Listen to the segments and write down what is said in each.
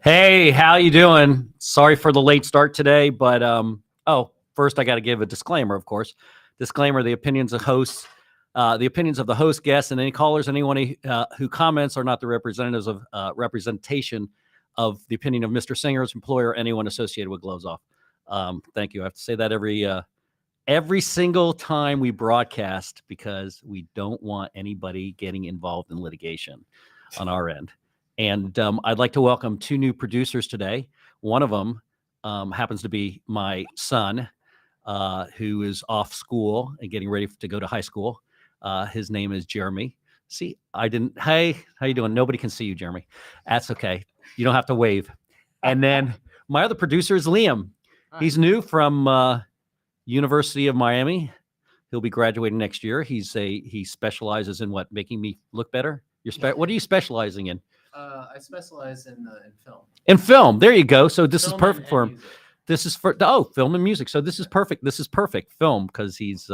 Hey, how you doing? Sorry for the late start today, but first I got to give a disclaimer, of course. Disclaimer: the opinions of the host, guests, and any callers, anyone who comments are not the representatives of representation of the opinion of Mr. Singer's employer or anyone associated with Gloves Off. Thank you. I have to say that every single time we broadcast because we don't want anybody getting involved in litigation on our end. And I'd like to welcome two new producers today. One of them happens to be my son, who is off school and getting ready to go to high school. His name is Jeremy. See, hey, how you doing? Nobody can see you, Jeremy. That's okay. You don't have to wave. And then my other producer is Liam. Hi. He's new from University of Miami. He'll be graduating next year. He specializes in what? Making me look better? What are you specializing in? I specialize in film. In film, there you go. So this film is perfect for him. Music. This is for film and music. So this is perfect. This is perfect film because he's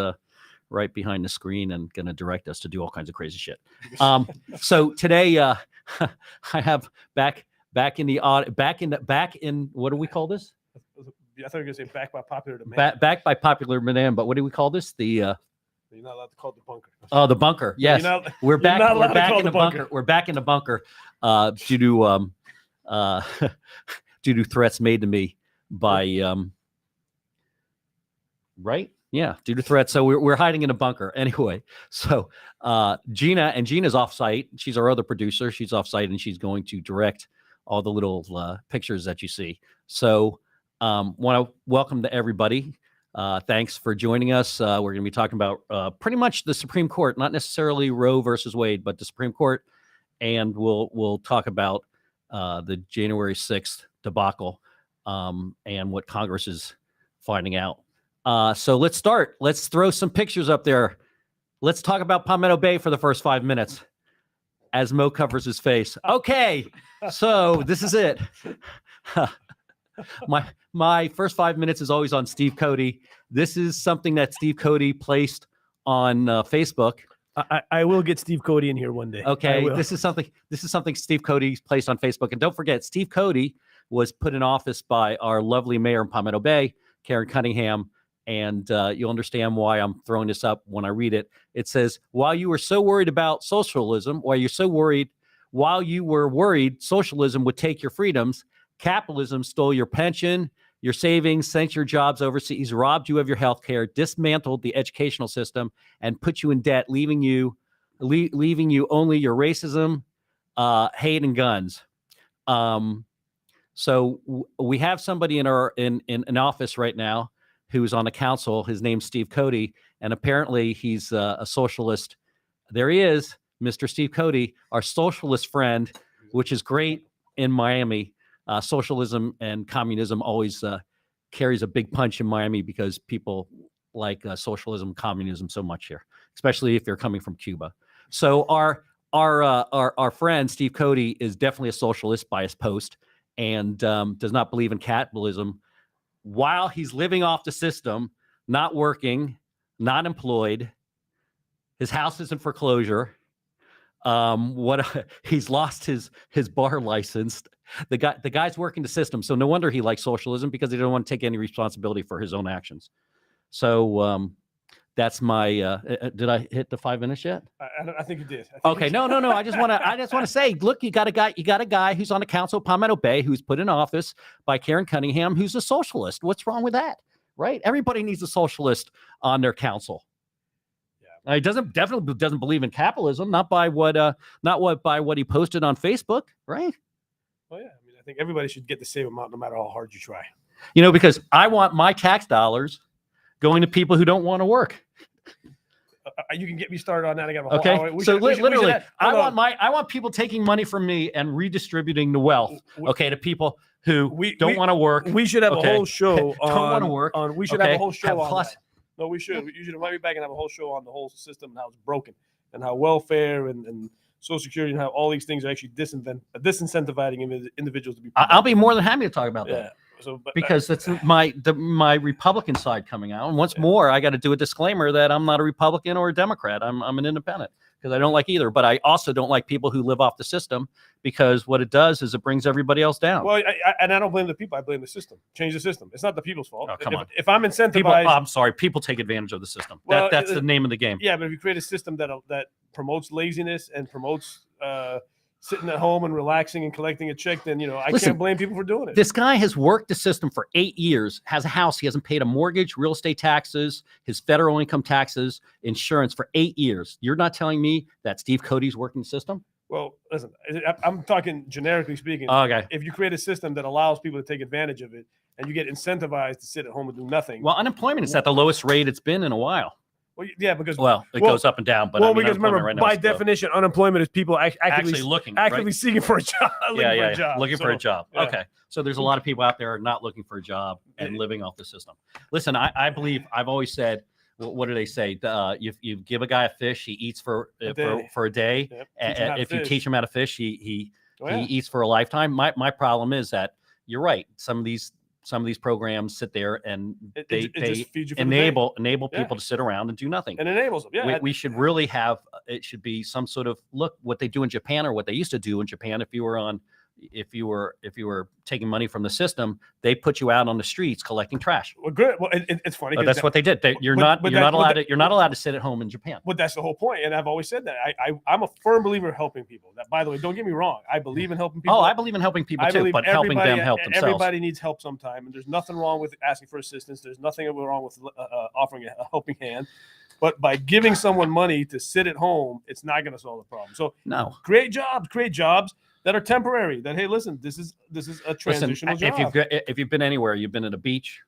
right behind the screen and going to direct us to do all kinds of crazy shit. So today I have back in what do we call this? I thought you were going to say back by popular demand. Back by popular demand, but what do we call this? You're not allowed to call it the bunker. Oh, the bunker. Yes, we're back. We're back in the bunker. We're back in the bunker due to threats made to me by right. Yeah, due to threats. So we're hiding in a bunker anyway. So Gina's off site. She's our other producer. She's off site and she's going to direct all the little pictures that you see. So want to welcome to everybody. Thanks for joining us. We're going to be talking about pretty much the Supreme Court, not necessarily Roe versus Wade, but the Supreme Court. And we'll talk about the January 6th debacle and what Congress is finding out. So let's start. Let's throw some pictures up there. Let's talk about Palmetto Bay for the first 5 minutes as Mo covers his face. Okay, so this is it. My first 5 minutes is always on Steve Cody. This is something that Steve Cody placed on Facebook. I will get Steve Cody in here one day. Okay, this is something Steve Cody placed on Facebook. And don't forget, Steve Cody was put in office by our lovely mayor in Palmetto Bay, Karen Cunningham. And you'll understand why I'm throwing this up when I read it. It says, while you were worried socialism socialism would take your freedoms, capitalism stole your pension, your savings, sent your jobs overseas, robbed you of your health care, dismantled the educational system, and put you in debt, leaving you only your racism, hate, and guns. So we have somebody in an office right now who's on the council. His name's Steve Cody, and apparently he's a socialist. There he is, Mr. Steve Cody, our socialist friend, which is great in Miami. Socialism and communism always carries a big punch in Miami because people like socialism, communism so much here, especially if you're coming from Cuba. So our friend Steve Cody is definitely a socialist by his post and does not believe in capitalism. While he's living off the system, not working, not employed, his house is in foreclosure. He's lost his bar license. The guy's working the system, so no wonder he likes socialism because he doesn't want to take any responsibility for his own actions. So that's my. Did I hit the 5 minutes yet? I think you did. Okay, no. I just want to say, look, you got a guy who's on the council of Palmetto Bay who's put in office by Karen Cunningham, who's a socialist. What's wrong with that? Right? Everybody needs a socialist on their council. He definitely doesn't believe in capitalism, not by what he posted on Facebook, right? Well, yeah. I mean, I think everybody should get the same amount, no matter how hard you try. Because I want my tax dollars going to people who don't want to work. You can get me started on that. I got a whole okay. Hour. Literally, I want people taking money from me and redistributing the wealth. Okay, to people who don't want to work. We should have a whole show on. Don't want to work. We should have a whole show on that. No, we should. You should invite me back and have a whole show on the whole system and how it's broken and how welfare and Social Security and how all these things are actually disincentivizing individuals to be. I'll be more than happy to talk about that. So, because that's my Republican side coming out. And once more, I got to do a disclaimer that I'm not a Republican or a Democrat. I'm an independent because I don't like either. But I also don't like people who live off the system, because what it does is it brings everybody else down. Well, and I don't blame the people. I blame the system. Change the system. It's not the people's fault. Oh, come on. If I'm incentivized, People, I'm sorry, people take advantage of the system. Well, That's the name of the game. yeah, but if you create a system that promotes laziness and promotes sitting at home and relaxing and collecting a check, then I Listen, can't blame people for doing it. This guy has worked the system for 8 years, has a house, he hasn't paid a mortgage, real estate taxes, his federal income taxes, insurance for 8 years. You're not telling me that Steve Cody's working the system? Well, listen, I'm talking generically speaking. Okay. If you create a system that allows people to take advantage of it, and you get incentivized to sit at home and do nothing. Well, unemployment is at the lowest rate it's been in a while. Well, yeah, because it goes up and down. But because remember, right now by is low. definition, unemployment is people actually looking, actively right? seeking for a job. Looking for a job. Yeah. Okay, so there's a lot of people out there not looking for a job and living off the system. Listen, I believe, I've always said, what do they say? You give a guy a fish, he eats for a day. Yep. And if you teach him how to fish, he Oh, yeah. he eats for a lifetime. My problem is that you're right. Some of these programs sit there and they just feeds you for the day. enable people to sit around and do nothing. And enables them. Yeah, We should really have, it should be some sort of, look what they do in Japan, or what they used to do in Japan. If you were taking money from the system, they put you out on the streets collecting trash. Well, good. Well, it's funny. But that's what they did. You're not allowed to sit at home in Japan. But that's the whole point. And I've always said that. I'm a firm believer of helping people. That, by the way, don't get me wrong. I believe in helping people. Oh, I believe in helping people too, but helping them help themselves. Everybody needs help sometime, and there's nothing wrong with asking for assistance. There's nothing wrong with offering a helping hand. But by giving someone money to sit at home, it's not going to solve the problem. So no, create jobs that are temporary. That, hey, listen, this is a transitional job. If you've been anywhere, you've been at a beach,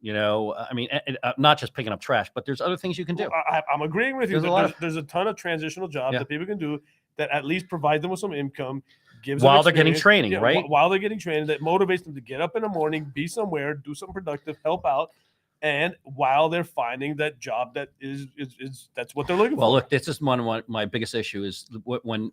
I mean, not just picking up trash, but there's other things you can do. I'm agreeing with you. There's a ton of transitional jobs that people can do that at least provide them with some income, gives while them they're getting training, right? While they're getting training, that motivates them to get up in the morning, be somewhere, do something productive, help out. And while they're finding that job that is that's what they're looking for. Well, look, this is one of my biggest issue is when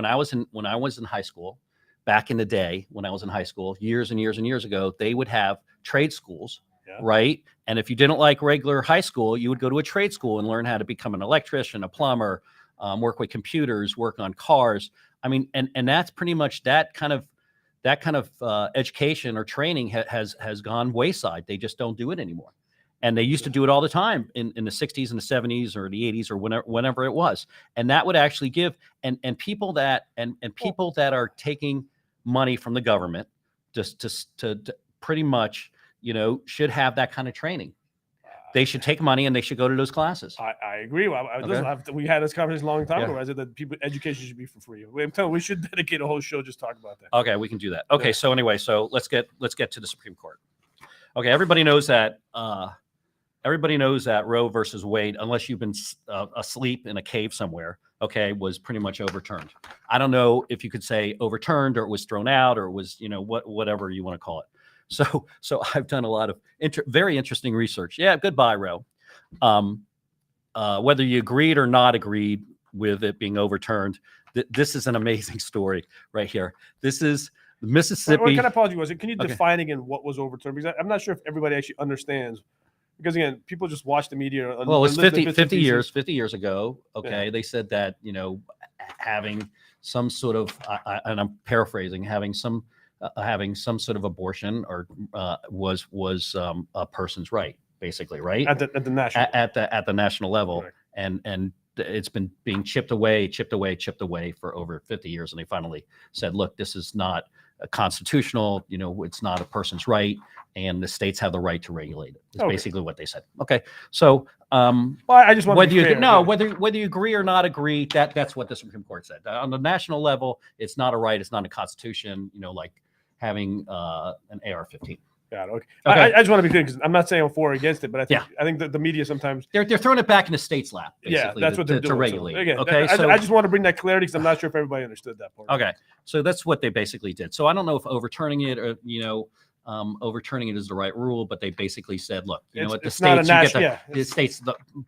I was in high school, back in the day, when I was in high school, years and years and years ago, they would have trade schools, right? And if you didn't like regular high school, you would go to a trade school and learn how to become an electrician, a plumber, work with computers, work on cars. I mean, and that's pretty much that kind of education or training has gone wayside. They just don't do it anymore. And they used to do it all the time in the 60s and the 70s or the 80s or whenever it was. And that would actually give and people that are taking money from the government just to pretty much, should have that kind of training. They should take money and they should go to those classes. I agree. Listen, we had this conversation a long time ago. I said that education should be for free. I'm telling you, we should dedicate a whole show just talking about that. Okay, we can do that. Okay, so anyway, let's get to the Supreme Court. Okay, everybody knows that Roe versus Wade, unless you've been asleep in a cave somewhere, okay, was pretty much overturned. I don't know if you could say overturned or it was thrown out or it was, whatever you want to call it. So I've done a lot of very interesting research. Yeah, goodbye, Roe. Whether you agreed or not agreed with it being overturned, this is an amazing story right here. This is Mississippi. What kind of apology was it? Can you define again what was overturned? Because I'm not sure if everybody actually understands. Because again, people just watch the media. Well, it was 50 years ago. Okay, they said that having some sort of, and I'm paraphrasing, having some sort of abortion or was a person's right, basically, right? At the national at the national level, right. and it's been being chipped away for over 50 years, and they finally said, look, this is not constitutional. It's not a person's right, and the states have the right to regulate it. It's basically what they said. Okay, so I just want whether you agree or not agree, that's what the Supreme Court said. On the national level, it's not a right. It's not a constitution. Like having an AR-15. Yeah, okay. I just want to be clear because I'm not saying I'm for or against it, but I think that the media sometimes they're throwing it back in the state's lap. Basically, that's what they're doing to regulate. So, again, okay, I just want to bring that clarity because I'm not sure if everybody understood that part. Okay, so that's what they basically did. So I don't know if overturning it or overturning it is the right rule, but they basically said, look, the states.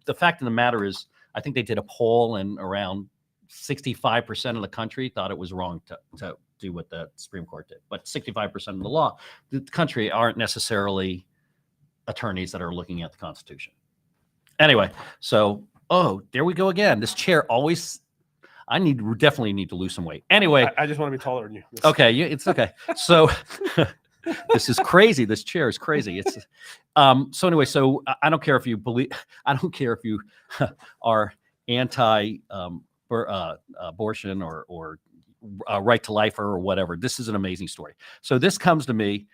The fact of the matter is, I think they did a poll and around 65% of the country thought it was wrong to do what the Supreme Court did. But 65% of the country aren't necessarily attorneys that are looking at the Constitution. Anyway, so, there we go again. This chair always definitely need to lose some weight. Anyway, I just want to be taller than you. okay, it's okay. So this is crazy. This chair is crazy. It's so anyway. So I don't care if you believe. I don't care if you are anti abortion or right to life or whatever. This is an amazing story. So this comes to me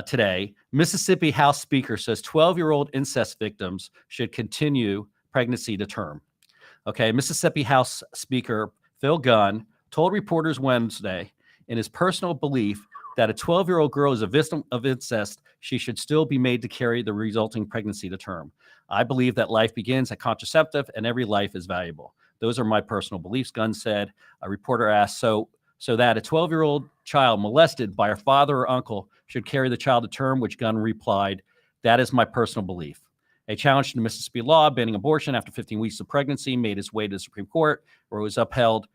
today. Mississippi House Speaker says 12-year-old incest victims should continue pregnancy to term. Okay, Mississippi House Speaker Phil Gunn told reporters Wednesday in his personal belief that a 12-year-old girl is a victim of incest, she should still be made to carry the resulting pregnancy to term. I believe that life begins at contraceptive and every life is valuable. Those are my personal beliefs, Gunn said. A reporter asked, so that a 12-year-old child molested by her father or uncle should carry the child to term, which Gunn replied, that is my personal belief. A challenge to Mississippi law banning abortion after 15 weeks of pregnancy made its way to the Supreme Court, where it was upheld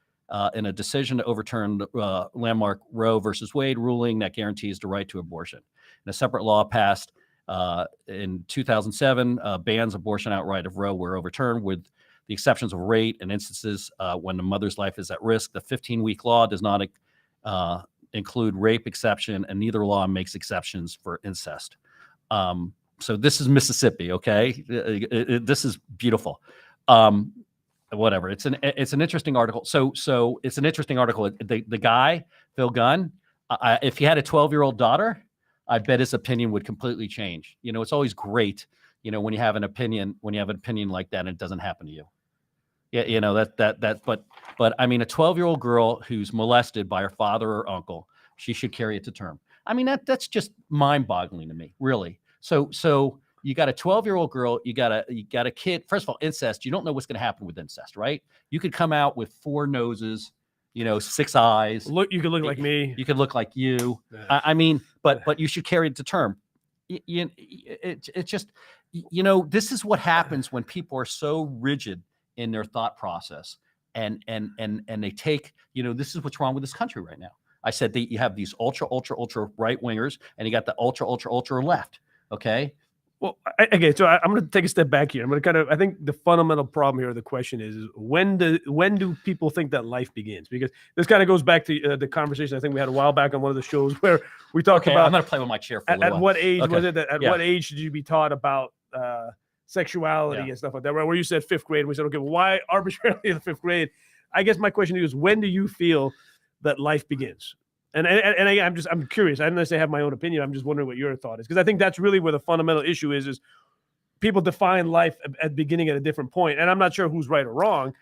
in a decision to overturn the landmark Roe versus Wade ruling that guarantees the right to abortion. And a separate law passed in 2007 bans abortion outright if Roe were overturned, with the exceptions of rape and instances when the mother's life is at risk. The 15-week law does not include rape exception, and neither law makes exceptions for incest. So this is Mississippi, okay? This is beautiful. Whatever. It's an interesting article. So it's an interesting article. The guy, Phil Gunn, if he had a 12-year-old daughter, I bet his opinion would completely change. You know, it's always great, you know, when you have an opinion like that and it doesn't happen to you. Yeah, you know, but I mean, a 12-year-old girl who's molested by her father or uncle, she should carry it to term. I mean, that's just mind-boggling to me, really. So you got a 12-year-old girl, you got a kid. First of all, incest, you don't know what's going to happen with incest, right? You could come out with 4 noses, you know, 6 eyes. Look, you could look like me. You could look like you. Yeah. I mean, but you should carry it to term. It's just, you know, this is what happens when people are so rigid in their thought process, and they take, you know, this is what's wrong with this country right now. I said that you have these ultra right wingers, and you got the ultra left. Okay. Well, okay, so I'm going to take a step back here. I'm going to I think the fundamental problem here, the question is when do people think that life begins? Because this kind of goes back to the conversation I think we had a while back on one of the shows where we talked about. I'm going to play with my chair for a little at while. what age was it that what age should you be taught about sexuality and stuff like that? Where you said 5th grade, and we said, okay, well, why arbitrarily in the 5th grade? I guess my question to you is, when do you feel that life begins? And I'm curious. I don't necessarily have my own opinion. I'm just wondering what your thought is, because I think that's really where the fundamental issue is people define life at beginning at a different point. And I'm not sure who's right or wrong,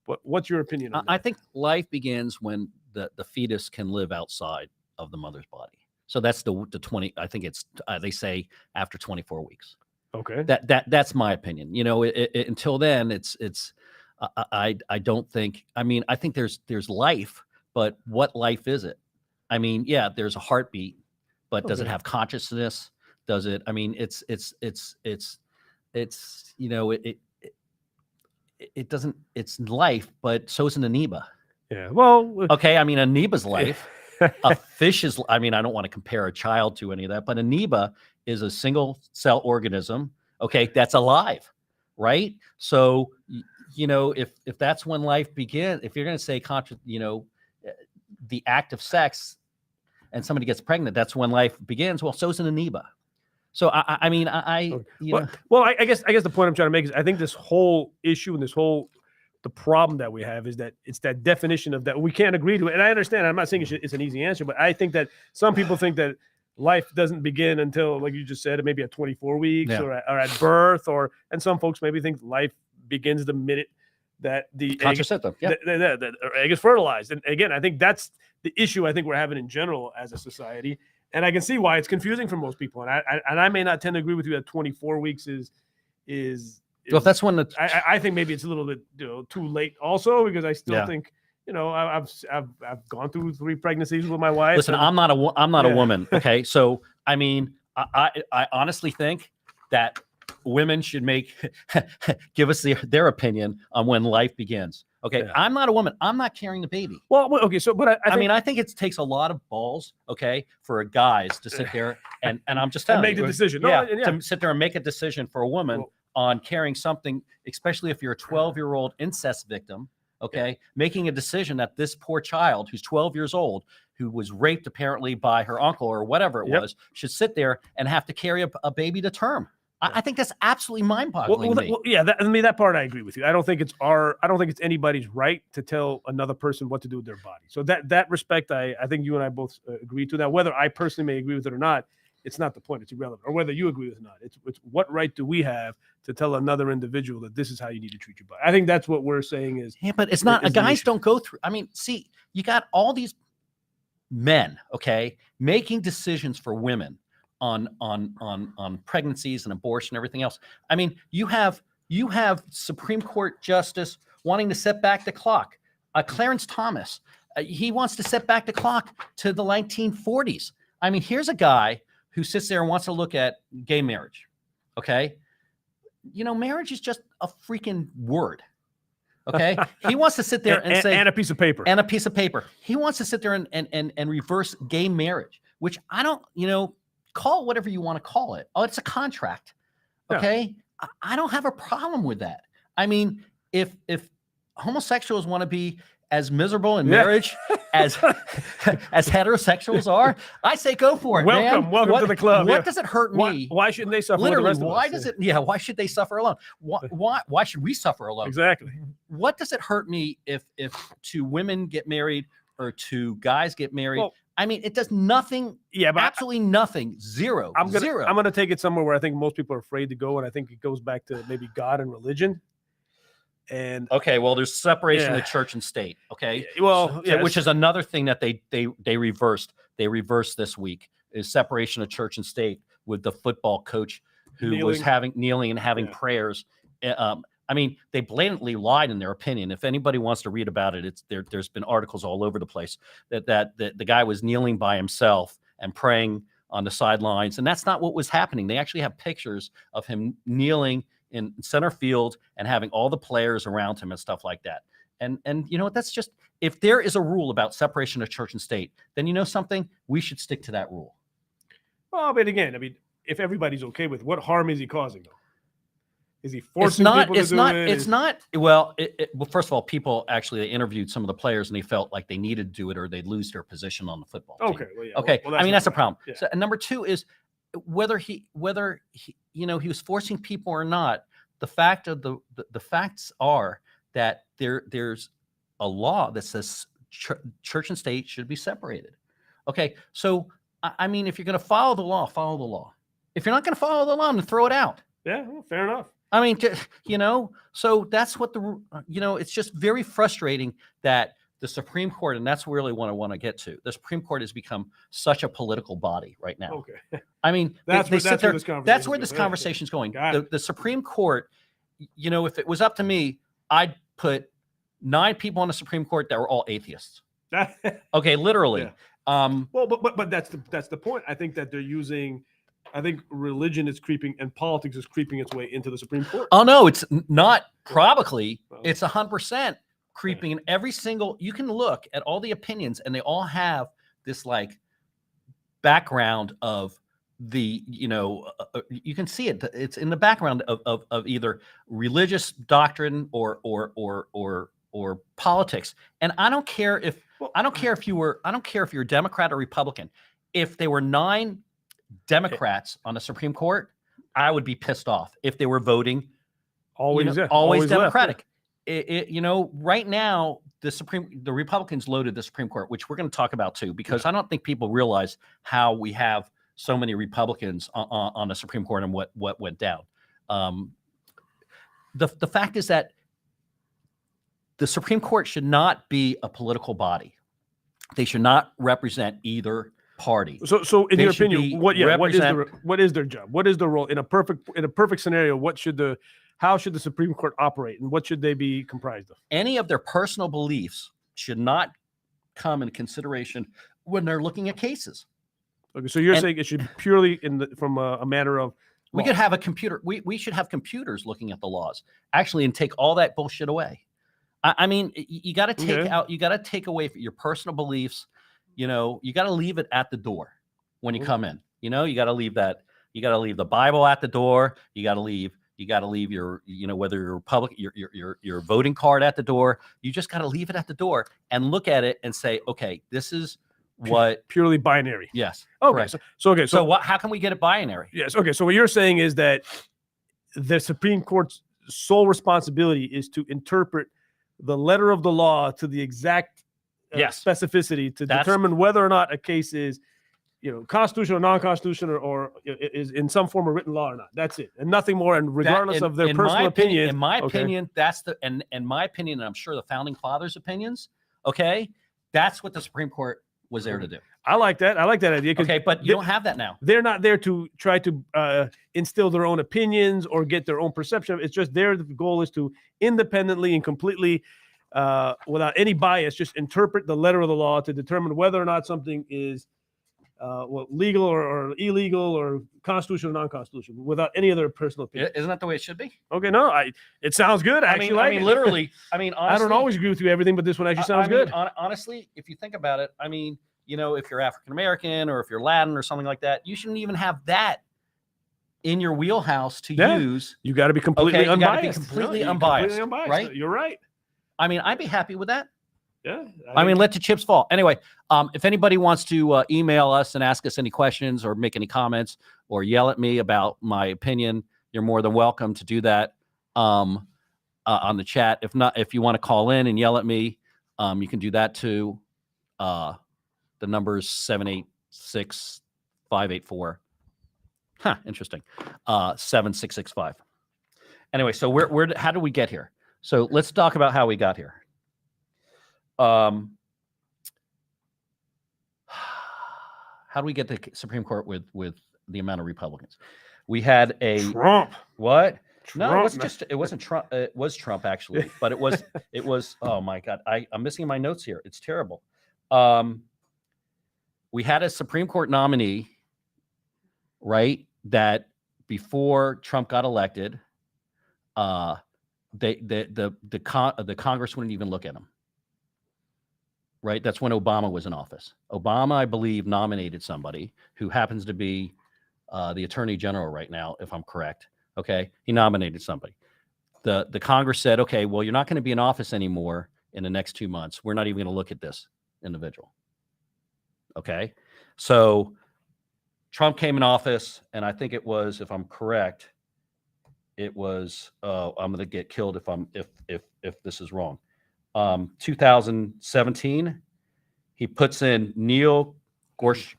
but what's your opinion on that? I think life begins when the fetus can live outside of the mother's body. So that's the 20. I think it's they say after 24 weeks. Okay. That's my opinion. You know, until then, it's I don't think. I mean, I think there's life, but what life is it? I mean, yeah, there's a heartbeat, but does it have consciousness? Does it? I mean, it's you know, it doesn't. It's life, but so is an amoeba. Yeah. Well. Okay. I mean, amoeba's life. A fish is. I mean, I don't want to compare a child to any of that, but amoeba is a single cell organism. Okay, that's alive, right? So you know, if that's when life begins, if you're going to say you know, the act of sex, and somebody gets pregnant, that's when life begins. Well, so is an amoeba. So I mean, you know. Well, I guess the point I'm trying to make is I think this whole issue and the problem that we have is that it's that definition of that we can't agree to it. And I understand. I'm not saying it's an easy answer, but I think that some people think that life doesn't begin until, like you just said, maybe at 24 weeks or at birth, and some folks maybe think life begins the minute that the contraceptive, the egg is fertilized. And again, I think that's the issue I think we're having in general as a society. And I can see why it's confusing for most people. And I may not tend to agree with you that 24 weeks is well, if that's when I think maybe it's a little bit too late also, because I still think, you know, I've gone through 3 pregnancies with my wife. Listen, I'm not a woman. Okay. So, I mean, I honestly think that women should give us their opinion on when life begins. Okay. Yeah. I'm not a woman. I'm not carrying the baby. Well, okay. So, but I mean, I think it takes a lot of balls, okay, for guys to sit there and I'm just telling make the decision. To sit there and make a decision for a woman on carrying something, especially if you're a 12-year-old incest victim. okay, making a decision that this poor child who's 12 years old, who was raped apparently by her uncle or whatever it was, should sit there and have to carry a baby to term. I think that's absolutely mind-boggling to me. That part I agree with you. I don't think it's anybody's right to tell another person what to do with their body. So that respect, I think you and I both agree to. Now, whether I personally may agree with it or not, it's not the point. It's irrelevant. Or whether you agree with it or not. It's what right do we have to tell another individual that this is how you need to treat your body? I think that's what we're saying is. Yeah, but it's not. Guys don't go through. I mean, see, you got all these men, okay, making decisions for women on pregnancies and abortion and everything else. I mean, you have Supreme Court justice wanting to set back the clock. Clarence Thomas, he wants to set back the clock to the 1940s. I mean, here's a guy who sits there and wants to look at gay marriage. Okay, marriage is just a freaking word. Okay, he wants to sit there and say, and a piece of paper, and a piece of paper. He wants to sit there and reverse gay marriage, which I don't, call it whatever you want to call it. Oh, it's a contract. Okay, yeah. I don't have a problem with that. I mean, if homosexuals want to be as miserable in marriage as heterosexuals are, I say go for it. Welcome to the club. What does it hurt me? Why shouldn't they suffer? Literally, why does it? Yeah, why should they suffer alone? Why should we suffer alone? Exactly. What does it hurt me if two women get married or two guys get married? Well, I mean, it does nothing. Yeah, but absolutely nothing. Zero. I'm gonna take it somewhere where I think most people are afraid to go, and I think it goes back to maybe God and religion. And okay, well, there's separation of church and state. Okay, well, which is another thing that they reversed. They reversed this week is separation of church and state with the football coach who was kneeling and having prayers. I mean, they blatantly lied in their opinion. If anybody wants to read about it, there's been articles all over the place that the guy was kneeling by himself and praying on the sidelines, and that's not what was happening. They actually have pictures of him kneeling in center field and having all the players around him and stuff like that. And you know what? That's just, if there is a rule about separation of church and state, then you know something, we should stick to that rule. Well, but again, I mean, if everybody's okay with, what harm is he causing though? Is he forcing people to do it? It's not. Well, first of all, they interviewed some of the players and they felt like they needed to do it or they'd lose their position on the football team. Okay. Well, yeah. Okay. Well, I mean, that's a problem. Yeah. So, and number two is whether he he was forcing people or not. The facts are that there's a law that says church and state should be separated. Okay. So, I mean, if you're going to follow the law, follow the law. If you're not going to follow the law, then throw it out. Yeah. Well, fair enough. I mean, so that's what it's just very frustrating that the Supreme Court, and that's really what I want to get to. The Supreme Court has become such a political body right now. Okay. I mean, that's where this conversation is going. The Supreme Court, if it was up to me, I'd put 9 people on the Supreme Court that were all atheists. Okay, literally. Yeah. But that's the point. I think that they're using. I think religion is creeping and politics is creeping its way into the Supreme Court. Oh no, it's not probably. It's 100% creeping in every single. You can look at all the opinions, and they all have this like background of the. You can see it. It's in the background of either religious doctrine or politics. And I don't care if you're Democrat or Republican. If there were 9 Democrats on the Supreme Court, I would be pissed off if they were voting always Democratic. Right now the Republicans loaded the Supreme Court, which we're going to talk about too, because I don't think people realize how we have so many Republicans on the Supreme Court and what went down. The fact is that the Supreme Court should not be a political body. They should not represent either party. So in your opinion, what is their job? What is the role in a perfect scenario? How should the Supreme Court operate, and what should they be comprised of? Any of their personal beliefs should not come into consideration when they're looking at cases. Okay, so you're saying it should be purely from a matter of we could have a computer. We should have computers looking at the laws actually and take all that bullshit away. I mean, you got to take out. You got to take away your personal beliefs. You got to leave it at the door when you come in. You got to leave that. You got to leave the Bible at the door. You got to leave, You got to leave your, whether you're Republican, your voting card at the door. You just got to leave it at the door and look at it and say, okay, this is what purely binary. Yes. Okay. Correct. So what? How can we get it binary? Yes. Okay. So what you're saying is that the Supreme Court's sole responsibility is to interpret the letter of the law to the exact specificity to determine whether or not a case is, constitutional, non-constitutional, or is in some form of written law or not. That's it, and nothing more. And regardless of their personal opinion, in my opinion, that's in my opinion, and I'm sure the founding fathers' opinions. Okay, that's what the Supreme Court was there to do. I like that. I like that idea. Okay, but you don't have that now. They're not there to try to instill their own opinions or get their own perception. It's just the goal is to independently and completely, without any bias, just interpret the letter of the law to determine whether or not something is legal or illegal or constitutional or non-constitutional without any other personal opinion. Isn't that the way it should be? Okay, no, it sounds good. I mean, literally. Honestly, I don't always agree with you everything, but this one actually sounds good. Honestly, if you think about it, if you're African American or if you're Latin or something like that, you shouldn't even have that in your wheelhouse to use. You got to be completely unbiased. You gotta be completely unbiased, right? You're right. I'd be happy with that. Yeah. Let the chips fall. Anyway, if anybody wants to email us and ask us any questions or make any comments or yell at me about my opinion, you're more than welcome to do that on the chat. If not, if you want to call in and yell at me, you can do that too. The number is 786-584. Interesting. 7665. Anyway, so how did we get here? So let's talk about how we got here. How do we get the Supreme Court with the amount of Republicans? We had a Trump. What? Trump. No, it wasn't Trump. It was Trump actually, but it was. Oh my God, I'm missing my notes here. It's terrible. We had a Supreme Court nominee, right? That before Trump got elected, the Congress wouldn't even look at him. Right, that's when Obama was in office. Obama, I believe, nominated somebody who happens to be the Attorney General right now, if I'm correct. Okay, he nominated somebody. The Congress said, okay, well, you're not going to be in office anymore in the next 2 months. We're not even going to look at this individual. Okay, so Trump came in office, and I think it was, if I'm correct, it was. I'm going to get killed if this is wrong. 2017, he puts in Neil Gorsuch,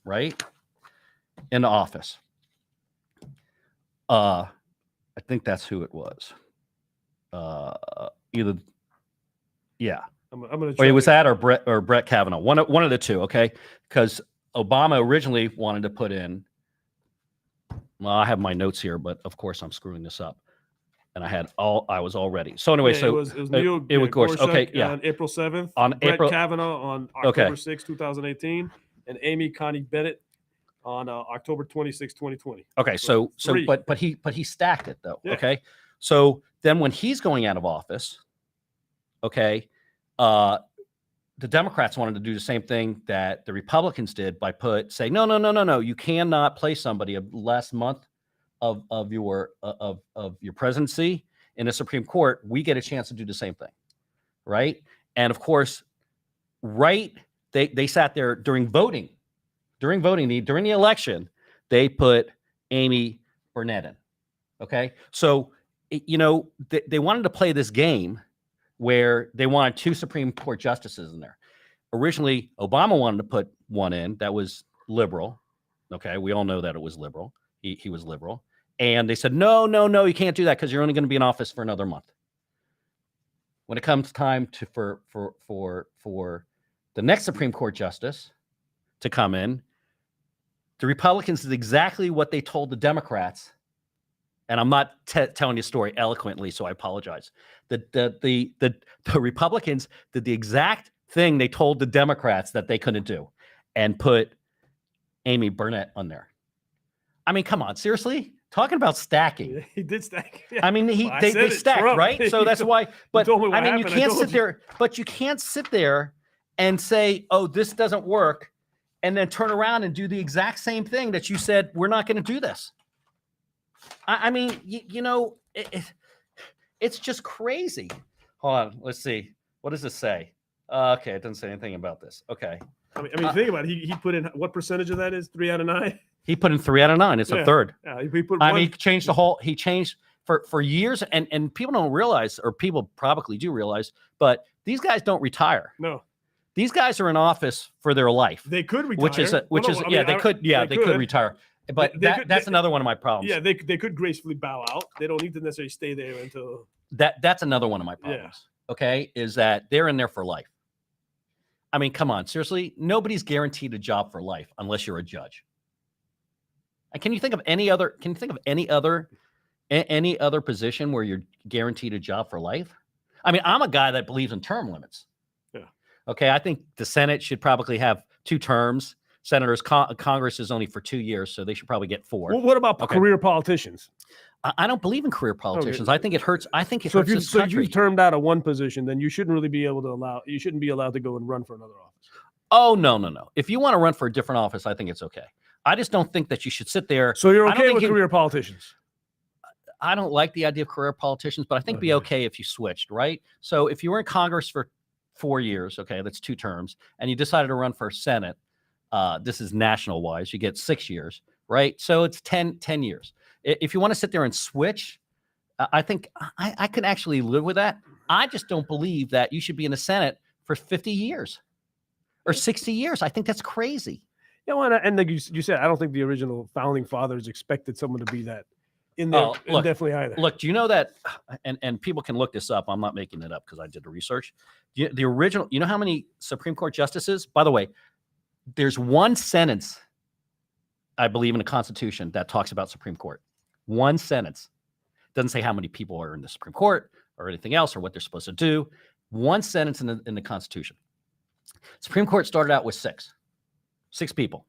right, in office. I think that's who it was. Either, yeah. I'm gonna. Or it was that or Brett Kavanaugh. One of the two. Okay, because Obama originally wanted to put in. Well, I have my notes here, but of course I'm screwing this up. And I was all ready. So anyway, it was Neil Gorsuch. Okay, yeah. On April 7th. On Brett April Kavanaugh on October 6, 2018, and Amy Coney Bennett on October 26, 2020. Okay, so but he stacked it though. Yeah. Okay, so then when he's going out of office, okay, the Democrats wanted to do the same thing that the Republicans did by saying no, you cannot place somebody last month of your presidency in the Supreme Court. We get a chance to do the same thing, right? And of course, they sat there during voting, during the election, they put Amy Burnett in. Okay, so they wanted to play this game where they wanted 2 Supreme Court justices in there. Originally, Obama wanted to put one in that was liberal. Okay, we all know that it was liberal. He was liberal. And they said, no, you can't do that because you're only going to be in office for another month. When it comes time for the next Supreme Court justice to come in, the Republicans did exactly what they told the Democrats. And I'm not telling you a story eloquently, so I apologize. The Republicans did the exact thing they told the Democrats that they couldn't do, and put Amy Burnett on there. I mean, come on, seriously? Talking about stacking. Yeah, he did stack. Yeah. I mean, they stacked, Trump. Right? So that's why. But I mean, you can't sit there. But you can't sit there and say, "Oh, this doesn't work," and then turn around and do the exact same thing that you said we're not going to do this. I mean, it's just crazy. Hold on, let's see. What does this say? Okay, it doesn't say anything about this. Okay. I mean, think about it. He put in what percentage of that is 3 out of 9? He put in 3 out of 9. It's a third. Yeah, he put I mean, he changed the whole. He changed for years, and people don't realize, or people probably do realize, but these guys don't retire. No, these guys are in office for their life. they could retire, which is they could retire. But that's another one of my problems. Yeah, they could gracefully bow out. They don't need to necessarily stay there until that's another one of my problems. Yeah. Okay, is that they're in there for life. I mean, come on, seriously, nobody's guaranteed a job for life unless you're a judge. And can you think of any other? Can you think of any other position where you're guaranteed a job for life? I mean, I'm a guy that believes in term limits. Yeah. Okay, I think the Senate should probably have 2 terms. Senators, Congress is only for 2 years, so they should probably get 4. Well, what about career politicians? I don't believe in career politicians. Okay. I think it hurts. I think it So hurts if this country. you've termed out of one position, then you shouldn't really be able to allow. You shouldn't be allowed to go and run for another office. Oh no. If you want to run for a different office, I think it's okay. I just don't think that you should sit there. So you're okay with career politicians? I don't like the idea of career politicians, but I think it'd be okay if you switched, right? So if you were in Congress for 4 years, okay, that's 2 terms, and you decided to run for Senate, this is national wise, you get 6 years, right? So it's 10 years. If you want to sit there and switch, I think I could actually live with that. I just don't believe that you should be in the Senate for 50 years or 60 years. I think that's crazy. Yeah, well, and like you said, I don't think the original founding fathers expected someone to be that in there indefinitely either. Look, do you know that? And people can look this up. I'm not making it up because I did the research. The original, you know how many Supreme Court justices? By the way, there's one sentence, I believe, in the Constitution that talks about Supreme Court. One sentence. Doesn't say how many people are in the Supreme Court or anything else or what they're supposed to do. One sentence in the Constitution. Supreme Court started out with 6 people.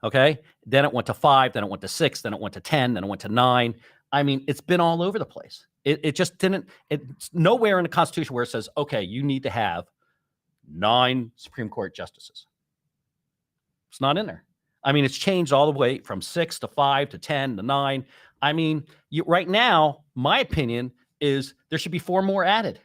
Okay. Then it went to 5, then it went to 6, then it went to 10, then it went to 9. I mean, it's been all over the place. It just didn't, it's nowhere in the Constitution where it says, okay, you need to have 9 Supreme Court justices. It's not in there. I mean, it's changed all the way from 6 to 5 to 10 to 9. I mean, right now, my opinion is there should be 4 more added.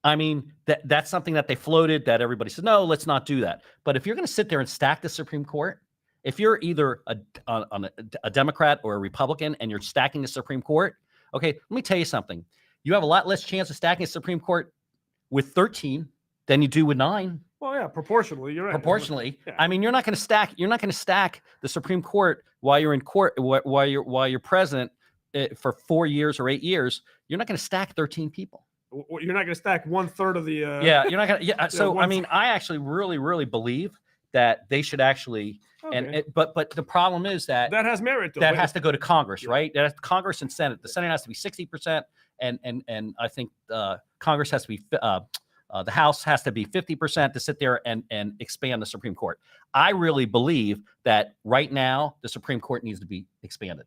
I mean, that's something that they floated that everybody said, no, let's not do that. But if you're going to sit there and stack the Supreme Court, if you're either a Democrat or a Republican and you're stacking the Supreme Court, okay, let me tell you something. You have a lot less chance of stacking the Supreme Court with 13 than you do with 9. Well, yeah, proportionally, you're right. Proportionally, yeah. I mean, you're not going to stack the Supreme Court while you're in court, while you're president for 4 years or 8 years. You're not going to stack 13 people. You're not going to stack 1/3 of the. Yeah, you're not going to. Yeah, so I mean, I actually really believe that they should actually. Okay. But the problem is that has merit. Though. That has to go to Congress, right? That has Congress and Senate. The Senate has to be 60%, and I think Congress has to be. The House has to be 50% to sit there and expand the Supreme Court. I really believe that right now the Supreme Court needs to be expanded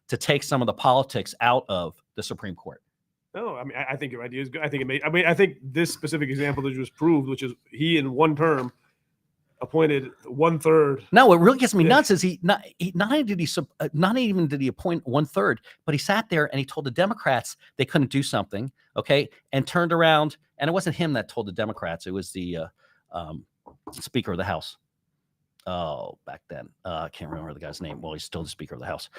to take some of the politics out of the Supreme Court. No, I mean, I think your idea is good. I think I think this specific example that you just proved, which is he in one term appointed 1/3. No, what really gets me nuts is not even did he appoint 1/3, but he sat there and he told the Democrats they couldn't do something, okay, and turned around, and it wasn't him that told the Democrats, it was the Speaker of the House. Oh, back then, I can't remember the guy's name. Well, he's still the Speaker of the House.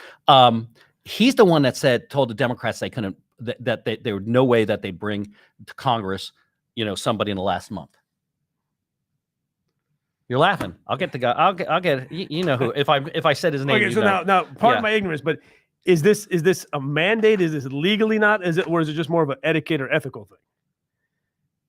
He's the one that told the Democrats they couldn't, that there was no way that they'd bring to Congress, somebody in the last month. You're laughing. I'll get the guy. I'll get you know who. If I said his name. Okay, so now pardon my ignorance, but is this a mandate? Is this legally not? Or is it just more of an etiquette or ethical thing?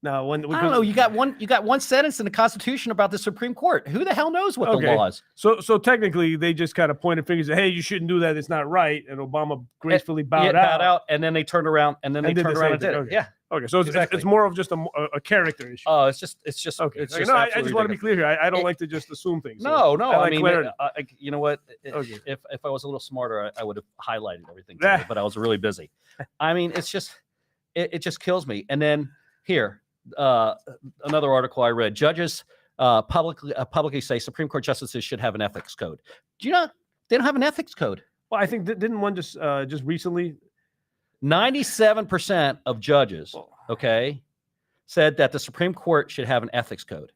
Now, I don't know. You got one sentence in the Constitution about the Supreme Court. Who the hell knows what the law is? So technically, they just kind of pointed fingers. Hey, you shouldn't do that. It's not right. And Obama gracefully bowed out, and then they turned around and did it. Okay. Yeah. Okay, so it's more of just a character issue. Oh, it's just okay. It's just I just want to be clear here. I don't like to just assume things. No. I mean, clarity. you know what? Okay. If I was a little smarter, I would have highlighted everything today, but I was really busy. I mean, it's just it just kills me. And then here, another article I read: judges publicly say Supreme Court justices should have an ethics code. Do you know they don't have an ethics code? Well, I think didn't one just recently 97% of judges, okay, said that the Supreme Court should have an ethics code.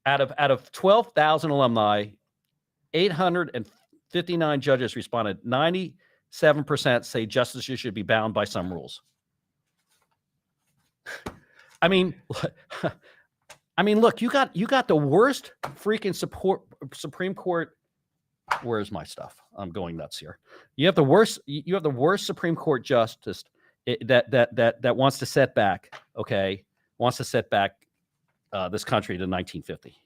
Out of 12,000 alumni, 859 judges responded. 97% say justices should be bound by some rules. I mean, look, you got the worst freaking Supreme Court. Where's my stuff? I'm going nuts here. You have the worst Supreme Court justice that wants to set back, this country to 1950.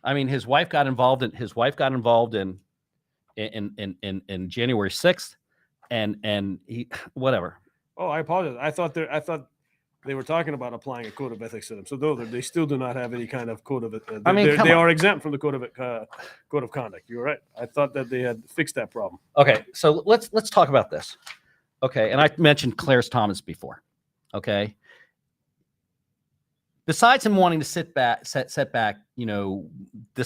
I mean, his wife got involved in January 6th, and he whatever. Oh, I apologize. I thought they were talking about applying a code of ethics to them. So they still do not have any kind of code of it. They are exempt from the code of conduct. You're right. I thought that they had fixed that problem. Okay, so let's talk about this. Okay, and I mentioned Clarence Thomas before. Okay, besides him wanting to set back, this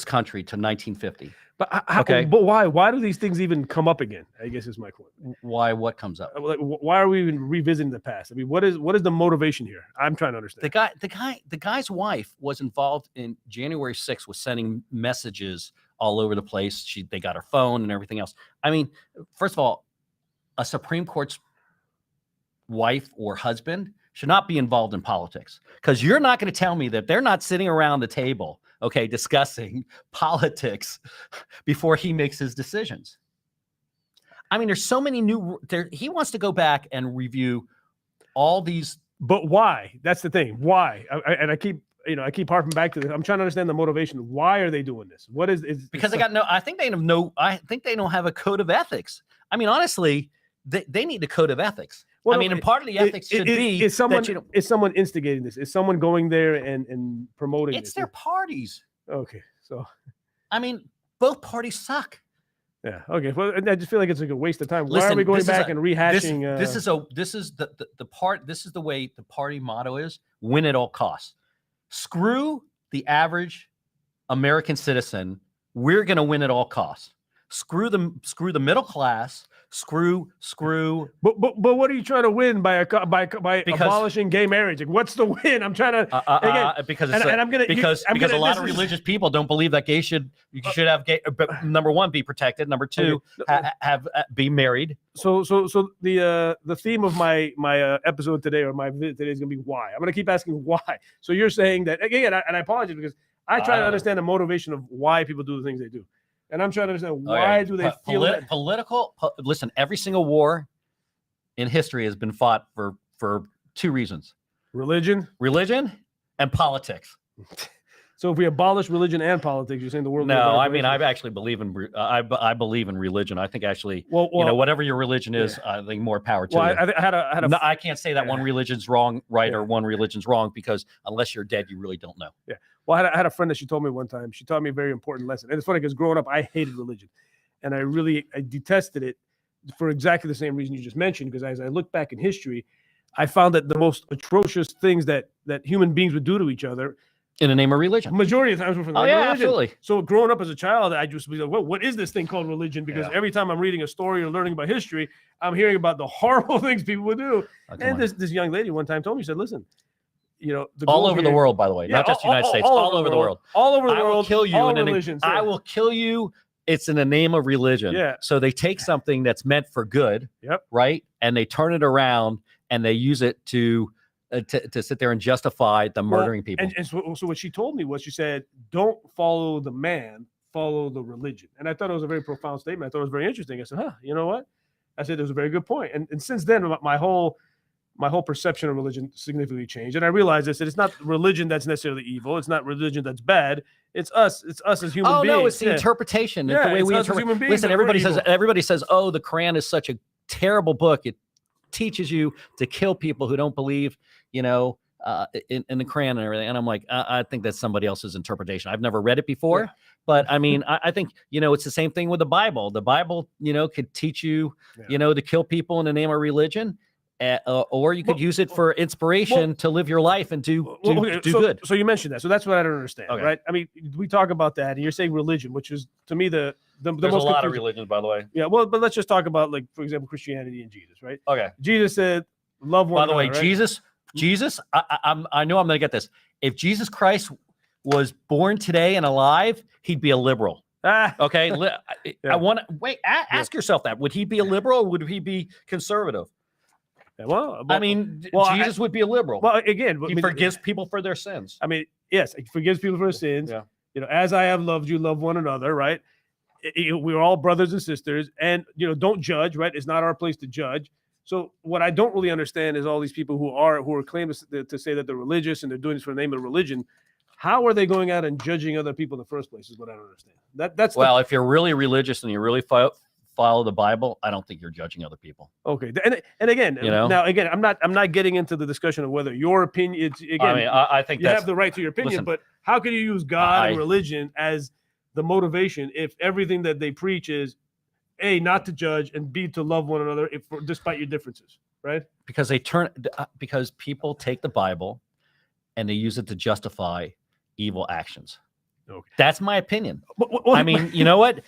country to 1950. But why? Why do these things even come up again? I guess is my question. Why? What comes up? Why are we even revisiting the past? I mean, what is the motivation here? I'm trying to understand. The guy's wife was involved in January 6th, was sending messages all over the place. They got her phone and everything else. I mean, first of all, a Supreme Court's wife or husband should not be involved in politics, because you're not going to tell me that they're not sitting around the table, okay, discussing politics before he makes his decisions. I mean, there's so many he wants to go back and review all these. But why? That's the thing. Why? I keep harping back to this. I'm trying to understand the motivation. Why are they doing this? What is because they got no. I think they don't have a code of ethics. I mean, honestly, they need a code of ethics. Well, and part of the ethics should be is someone instigating this? Is someone going there and promoting? It's their parties. Okay, so I mean, both parties suck. Yeah. Okay. Well, I just feel like it's like a waste of time. Why are we going back and rehashing? This is the way the party motto is: win at all costs. Screw the average American citizen. We're going to win at all costs. Screw the middle class. Screw. But what are you trying to win by abolishing gay marriage? Like, what's the win? I'm trying to because a lot of religious people don't believe that you should have gay. But number one, be protected. Number two, be married. So the theme of my episode today, or my visit today, is going to be why. I'm going to keep asking why. So you're saying that again, and I apologize because I try to understand the motivation of why people do the things they do. And I'm trying to understand why do they feel that listen, every single war in history has been fought for two reasons: religion and politics. So if we abolish religion and politics, you're saying the world? No, I mean, I actually believe in I believe in religion. I think actually, whatever your religion is, I think more power to you. I can't say that one religion's right or one religion's wrong, because unless you're dead, you really don't know. Yeah. Well, I had a friend that she told me one time. She taught me a very important lesson. And it's funny because growing up, I hated religion. And I detested it for exactly the same reason you just mentioned. Because as I look back in history, I found that the most atrocious things that human beings would do to each other in the name of religion, majority of the times were for the name of religion. Absolutely. So growing up as a child, I just was like, well, what is this thing called religion? Because every time I'm reading a story or learning about history, I'm hearing about the horrible things people would do. And this young lady one time told me, she said, listen, all over the world, by the way, not just the United States, all over the world. All over the world. I will kill you. All religions. I will kill you. It's in the name of religion. Yeah. So they take something that's meant for good, right, and they turn it around and they use it to sit there and justify the murdering people. And so what she told me was, she said, don't follow the man, follow the religion. And I thought it was a very profound statement. I thought it was very interesting. I said, you know what? I said, it was a very good point. And since then, my whole perception of religion significantly changed. And I realized this, that it's not religion that's necessarily evil. It's not religion that's bad. It's us as human beings. Oh, no, it's the interpretation. It's the way we interpret. Human beings. Listen, everybody says, oh, the Quran is such a terrible book. It teaches you to kill people who don't believe, in the Quran and everything. And I'm like, I think that's somebody else's interpretation. I've never read it before, but I mean, I think, it's the same thing with the Bible. The Bible, could teach you, to kill people in the name of religion. or you could use it for inspiration to live your life and do good. So you mentioned that. So that's what I don't understand, Okay. right? I mean, we talk about that, and you're saying religion, which is to me the There's most a lot of confusing. religions, by the way. Yeah, well, but let's just talk about, like, for example, Christianity and Jesus, right? Okay. Jesus said, "Love one By the way, another." Right? Jesus, I know I'm going to get this. If Jesus Christ was born today and alive, he'd be a liberal. Okay. I want to wait. Ask yourself that. Would he be a liberal or would he be conservative? Yeah, well, I mean, Jesus would be a liberal. Well, again, He forgives people for their sins. I mean, yes, he forgives people for their sins. Yeah. You know, as I have loved you, love one another, right? We're all brothers and sisters, and don't judge, right? It's not our place to judge. So what I don't really understand is all these people who are claiming to say that they're religious and they're doing this for the name of religion. How are they going out and judging other people in the first place? Is what I don't understand. That's if you're really religious and you really follow the Bible, I don't think you're judging other people. Okay, and again, now again, I'm not getting into the discussion of whether your opinion. Again, I mean, I think you have the right to your opinion, listen, but how can you use God and religion as the motivation if everything that they preach is A, not to judge, and B, to love one another despite your differences, right? Because people take the Bible and they use it to justify evil actions. Okay. That's my opinion. I mean, you know what?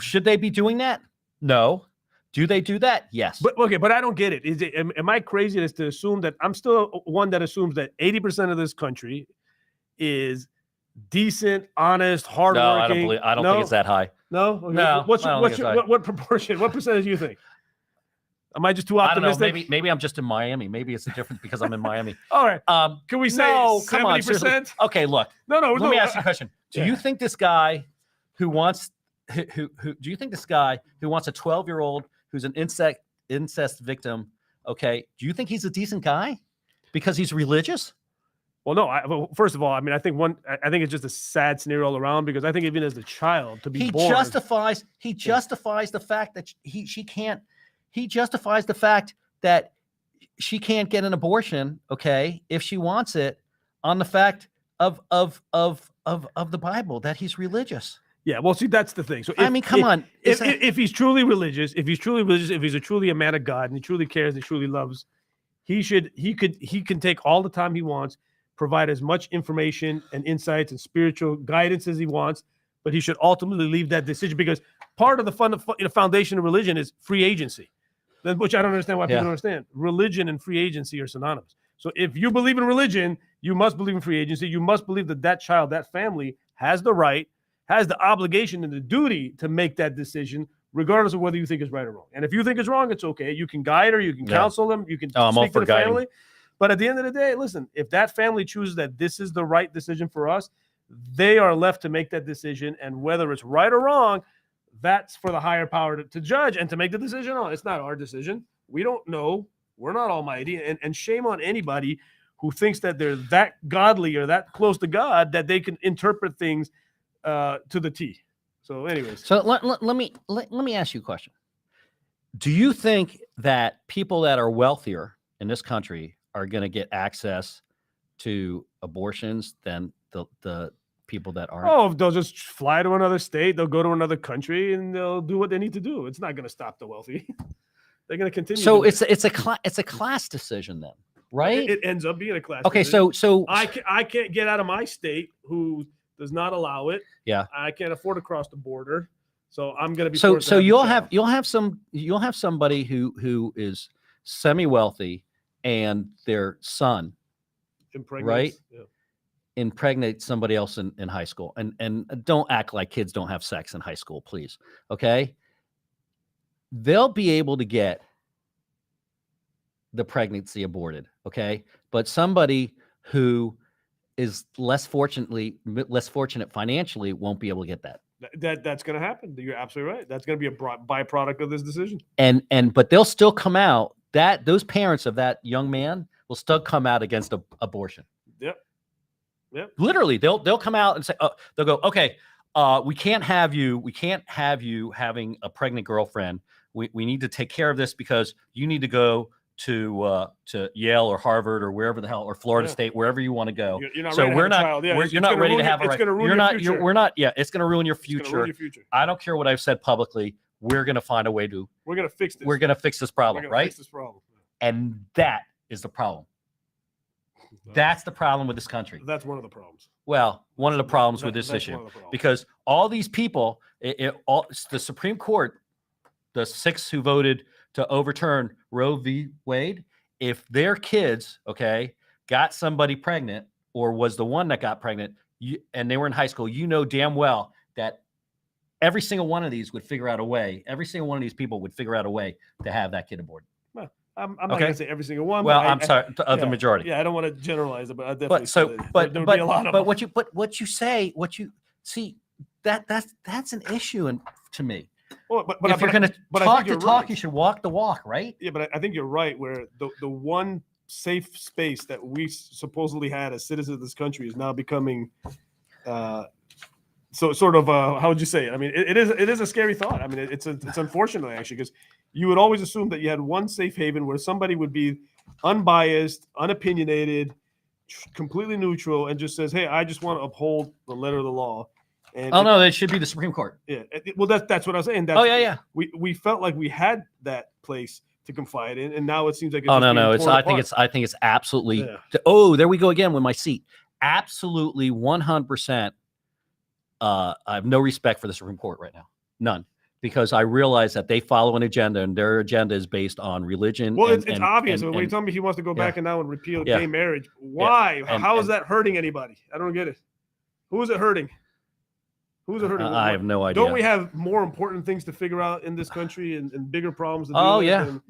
Should they be doing that? No. Do they do that? Yes. But I don't get it. Am I crazy as to assume that I'm still one that assumes that 80% of this country is decent, honest, hardworking? No, I don't think it's that high. No? Okay. No. What proportion? What percentage do you think? Am I just too optimistic? I don't know. Maybe I'm just in Miami. Maybe it's a difference because I'm in Miami. All right. Can we say 70%? Okay, look. No. Let me ask you a question. Do you think this guy who wants a 12-year-old who's an incest victim, okay, do you think he's a decent guy because he's religious? Well, no. First of all, I mean, I think it's just a sad scenario all around because I think even as a child to be born, he justifies the fact that he justifies the fact that she can't get an abortion, okay, if she wants it, on the fact of the Bible that he's religious. Yeah, well, see, that's the thing. So come on. If he's truly religious, if he's truly a man of God and he truly cares and truly loves, he can take all the time he wants, provide as much information and insights and spiritual guidance as he wants, but he should ultimately leave that decision because part of the foundation of religion is free agency. Which I don't understand why people don't understand. Religion and free agency are synonymous. So if you believe in religion, you must believe in free agency. You must believe that child, that family, has the right, has the obligation and the duty to make that decision, regardless of whether you think it's right or wrong. And if you think it's wrong, it's okay. You can guide her, you can counsel them, you can speak to the family. But at the end of the day, listen, if that family chooses that this is the right decision for us, they are left to make that decision. And whether it's right or wrong, that's for the higher power to judge and to make the decision on. It's not our decision. We don't know. We're not almighty. And shame on anybody who thinks that they're that godly or that close to God that they can interpret things to the T. So anyways. So let me ask you a question. Do you think that people that are wealthier in this country are going to get access to abortions than the people that aren't? Oh, they'll just fly to another state, they'll go to another country, and they'll do what they need to do. It's not going to stop the wealthy. They're going to continue. So it's a class decision then, right? It ends up being a class. Okay, decision. so I can't get out of my state who does not allow it. Yeah, I can't afford to cross the border, so I'm going to be. So you'll have somebody who is semi-wealthy and their son, right? Yeah. Impregnate somebody else in high school, and don't act like kids don't have sex in high school, please. Okay, they'll be able to get the pregnancy aborted. Okay, but somebody who is less fortunate financially won't be able to get that. That's going to happen. You're absolutely right. That's going to be a byproduct of this decision. But they'll still come out. That those parents of that young man will still come out against abortion. Yep. Literally, they'll come out and say, they'll go, okay, we can't have you having a pregnant girlfriend. We need to take care of this because you need to go to Yale or Harvard or wherever the hell, or Florida State, wherever you want to go. You're not so ready we're to have not, a child. Yeah, you're not ready to have a right. You're not, we're not. Yeah, it's going to ruin your future. I don't care what I've said publicly. We're going to find a way to. We're going to fix this. We're going to fix this problem, right? Fix this problem. And that is the problem. That's the problem with this country. That's one of the problems. Well, one of the problems with this That's issue, one of the problems. because all these people, the Supreme Court, the 6 who voted to overturn Roe v. Wade, if their kids, okay, got somebody pregnant or was the one that got pregnant, and they were in high school, you know damn well that every single one of these would figure out a way. Every single one of these people would figure out a way to have that kid aborted. I'm not going to say every single one. Well, but I'm sorry, of the majority. Yeah, I don't want to generalize it, but I definitely. But there would be a lot of them. what you see, that's an issue to me. Well, but if you're going to talk the talk, right. you should walk the walk, right? Yeah, but I think you're right. Where the one safe space that we supposedly had as citizens of this country is now becoming, so sort of how would you say it? I mean, it is a scary thought. I mean, it's unfortunate actually, because you would always assume that you had one safe haven where somebody would be unbiased, unopinionated, completely neutral, and just says, "Hey, I just want to uphold the letter of the law." And no, it should be the Supreme Court. Yeah, well, that's what I was saying. Yeah. We felt like we had that place to confide in, and now it seems like it's no. I think it's absolutely. Yeah. Oh, there we go again with my seat. Absolutely, 100%. I have no respect for the Supreme Court right now, none, because I realize that they follow an agenda, and their agenda is based on religion. Well, it's obvious. When you tell me he wants to go back and now and repeal gay marriage, why? Yeah. How is that hurting anybody? I don't get it. Who is it hurting? Who's it hurting? I have no idea. Don't we have more important things to figure out in this country and bigger problems?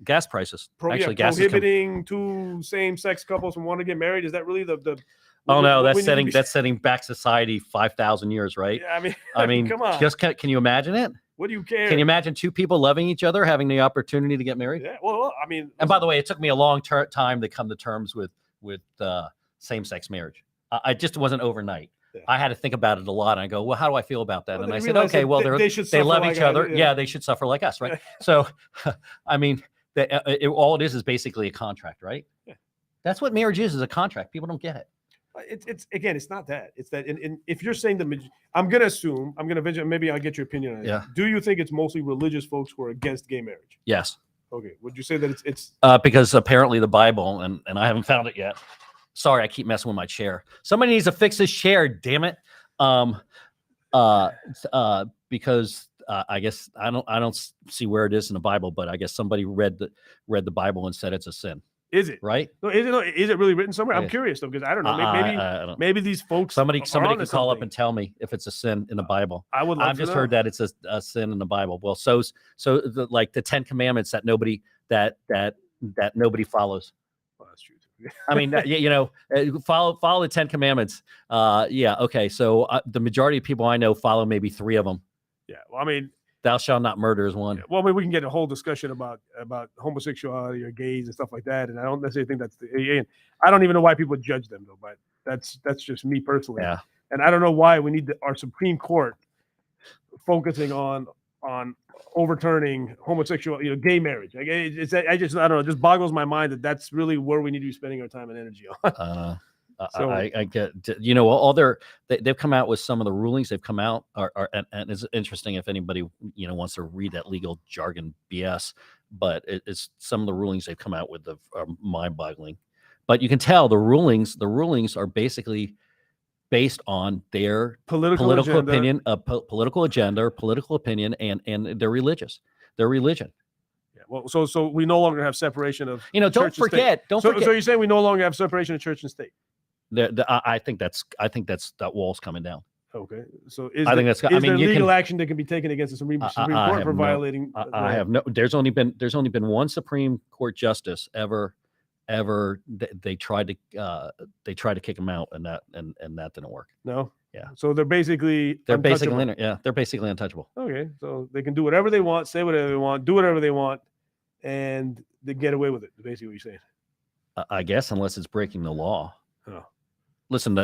Gas prices. Prohibiting two same-sex couples from wanting to get married. Is that really the Oh no, that's setting back society 5,000 years, right? Yeah, I mean, come on. Just can you imagine it? What do you care? Can you imagine 2 people loving each other, having the opportunity to get married? Yeah. Well, I mean. And by the way, it took me a long time to come to terms with same-sex marriage. I just wasn't overnight. Yeah. I had to think about it a lot. And I go, well, how do I feel about that? Well, and I said, okay, well, they love each other. Yeah, they should suffer like us, right? So, I mean, all it is basically a contract, right? Yeah. That's what marriage is a contract. People don't get it. It's not that. It's that if you're saying I'm going to venture, maybe I'll get your opinion on it. Yeah. Do you think it's mostly religious folks who are against gay marriage? Yes. Okay. Would you say that it's because apparently the Bible, and I haven't found it yet. Sorry, I keep messing with my chair. Somebody needs to fix this chair, damn it. Because I guess I don't see where it is in the Bible, but I guess somebody read the Bible and said it's a sin. Is it right? No, is it really written somewhere? I'm curious though, because I don't know. Maybe these folks. Somebody can call up and tell me if it's a sin in the Bible. I would. I've just heard that it's a sin in the Bible. Well, like the 10 Commandments that nobody follows. Well, that's true. I mean, follow the 10 Commandments. Okay. So the majority of people I know follow maybe 3 of them. Yeah. Well, I mean, thou shalt not murder is one. Yeah, well, I mean, we can get a whole discussion about homosexuality or gays and stuff like that, and I don't necessarily think that's and I don't even know why people judge them though. But that's just me personally. Yeah. And I don't know why we need our Supreme Court focusing on overturning homosexual, gay marriage. Like, I don't know. It just boggles my mind that that's really where we need to be spending our time and energy on. So I get, they've come out with some of the rulings they've come out and it's interesting if anybody, wants to read that legal jargon BS, but it's some of the rulings they've come out with are mind boggling, but you can tell the rulings are basically based on their political opinion, political agenda or political opinion, and they're religious, their religion. Yeah. Well, so we no longer have separation of, don't forget. So you're saying we no longer have separation of church and state? I think that wall's coming down. Okay, so is there legal action that can be taken against the Supreme Court for violating? I have no. There's only been one Supreme Court justice ever. They tried to kick him out, and that didn't work. No. Yeah. So they're basically untouchable. Okay, so they can do whatever they want, say whatever they want, do whatever they want, and they get away with it. Basically, what you're saying. I guess unless it's breaking the law. Oh. Listen,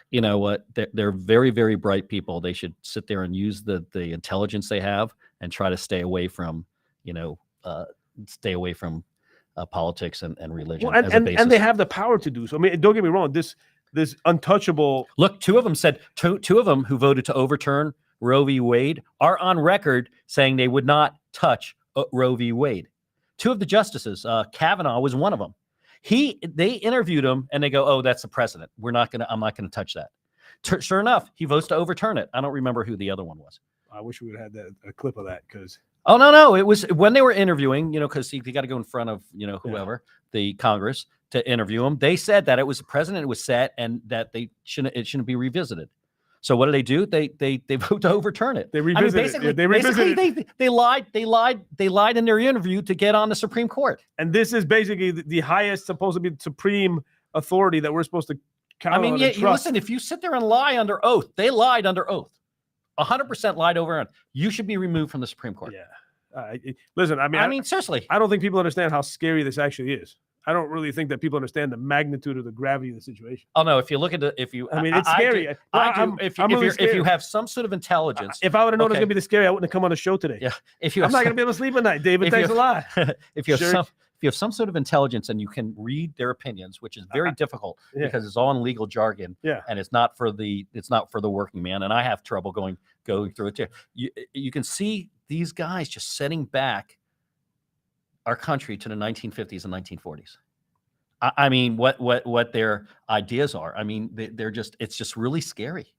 you know what? They're very, very bright people. They should sit there and use the intelligence they have and try to stay away from, politics and religion. Well, and they have the power to do so. I mean, don't get me wrong. This untouchable. Look, two of them who voted to overturn Roe v. Wade are on record saying they would not touch Roe v. Wade. Two of the justices, Kavanaugh was one of them. They interviewed him and they go, "Oh, that's the president. I'm not gonna touch that." Sure enough, he votes to overturn it. I don't remember who the other one was. I wish we would have had a clip of that because. Oh no! It was when they were interviewing, because they got to go in front of whoever the Congress to interview him. They said that it was the president, it was set, and that it shouldn't be revisited. So what do? They vote to overturn it. They revisit it. They lied in their interview to get on the Supreme Court. And this is basically the highest, supposed to be supreme authority that we're supposed to count on. Listen, if you sit there and lie under oath, they lied under oath. 100% lied over on. You should be removed from the Supreme Court. Yeah. Listen, I mean, seriously. I don't think people understand how scary this actually is. I don't really think that people understand the magnitude of the gravity of the situation. Oh no! If you look at it's scary. I do. If you have some sort of intelligence, if I would have known it was gonna be this scary, I wouldn't have come on the show today. Yeah. I'm not gonna be able to sleep at night, David. Thanks a lot. If you have some sort of intelligence and you can read their opinions, which is very difficult because it's all in legal jargon, and it's not for the working man. And I have trouble going through it too. You can see these guys just setting back our country to the 1950s and 1940s. I mean, what their ideas are. I mean, it's just really scary.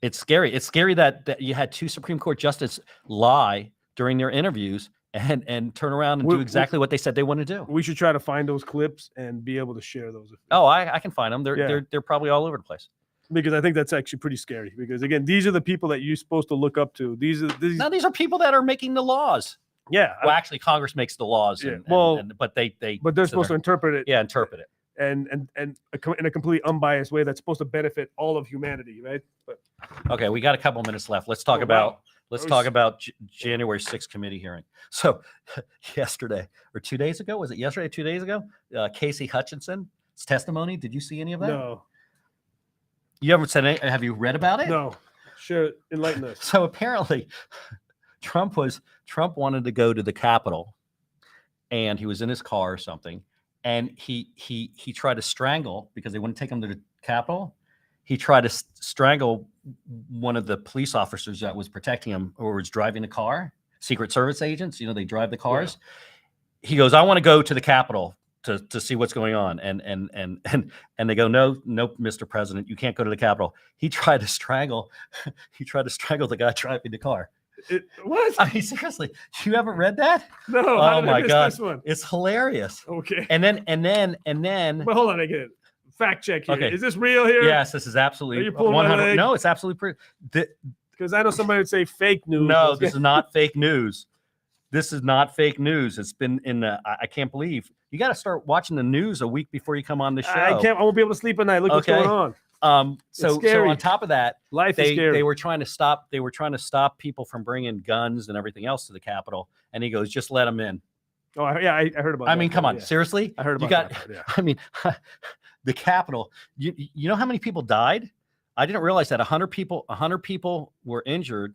It's scary. It's scary that you had two Supreme Court justices lie during their interviews and turn around and do exactly what they said they want to do. We should try to find those clips and be able to share those. Oh, I can find them. They're probably all over the place. Because I think that's actually pretty scary. Because again, these are the people that you're supposed to look up to. These are people that are making the laws. Yeah. Well, actually, Congress makes the laws. Yeah. But they're supposed to interpret it. Yeah, interpret it. And in a completely unbiased way that's supposed to benefit all of humanity, right? But okay, we got a couple minutes left. Let's talk about January 6th committee hearing. So yesterday or 2 days ago, was it yesterday? 2 days ago, Casey Hutchinson's testimony. Did you see any of that? No. You haven't said anything? Have you read about it? No. Sure, enlighten us. So apparently, Trump wanted to go to the Capitol, and he was in his car or something, and he tried to strangle because they wouldn't take him to the Capitol. He tried to strangle one of the police officers that was protecting him or was driving the car. Secret Service agents, they drive the cars. Yeah. He goes, "I want to go to the Capitol to see what's going on," and they go, "No, Mr. President, you can't go to the Capitol." He tried to strangle the guy driving the car. What? I mean, seriously, you haven't read that? No. Oh my God, this one? It's hilarious. Okay. And then. But hold on, I get it. Fact check here. Okay. Is this real here? Yes, this is absolutely. Are you pulling my leg? No, it's absolutely because I know somebody would say fake news. No, this is not fake news. This is not fake news. It's been in the. I can't believe you got to start watching the news a week before you come on the show. I won't be able to sleep at night. Look what's going on. So on top of that, life is scary. They were trying to stop people from bringing guns and everything else to the Capitol. And he goes, "Just let them in." Oh yeah, I heard about that. I mean, come on, seriously? I heard about that. Yeah. I mean, the Capitol. You know how many people died? I didn't realize that 100 people were injured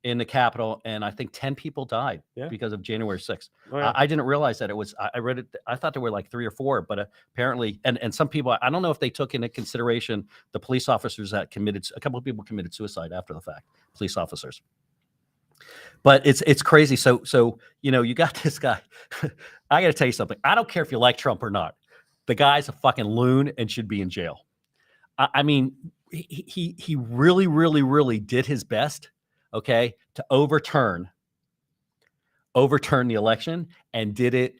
in the Capitol, and I think 10 people died because of January 6th. Oh, yeah. I didn't realize that it was. I read it. I thought there were like 3 or 4, but apparently, and some people. I don't know if they took into consideration the police officers that committed. A couple of people committed suicide after the fact. Police officers. But it's crazy. So you got this guy. I got to tell you something. I don't care if you like Trump or not. The guy's a fucking loon and should be in jail. I mean, he really, really, really did his best. Okay, to overturn the election, and did it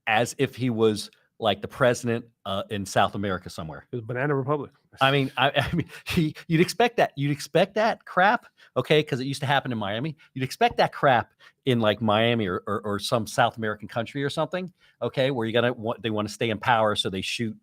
as if he was like the president in South America somewhere. It was Banana Republic. I mean, you'd expect that. You'd expect that crap, okay? Because it used to happen in Miami. You'd expect that crap in like Miami or some South American country or something, okay? Where they want to stay in power, so they shoot,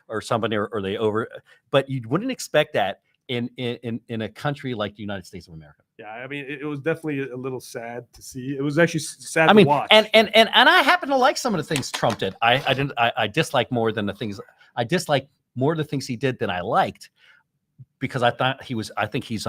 or somebody, or they over. But you wouldn't expect that in a country like the United States of America. Yeah, I mean, it was definitely a little sad to see. It was actually sad to watch. And I happen to like some of the things Trump did. I dislike more than the things. I dislike more of the things he did than I liked, because I think he's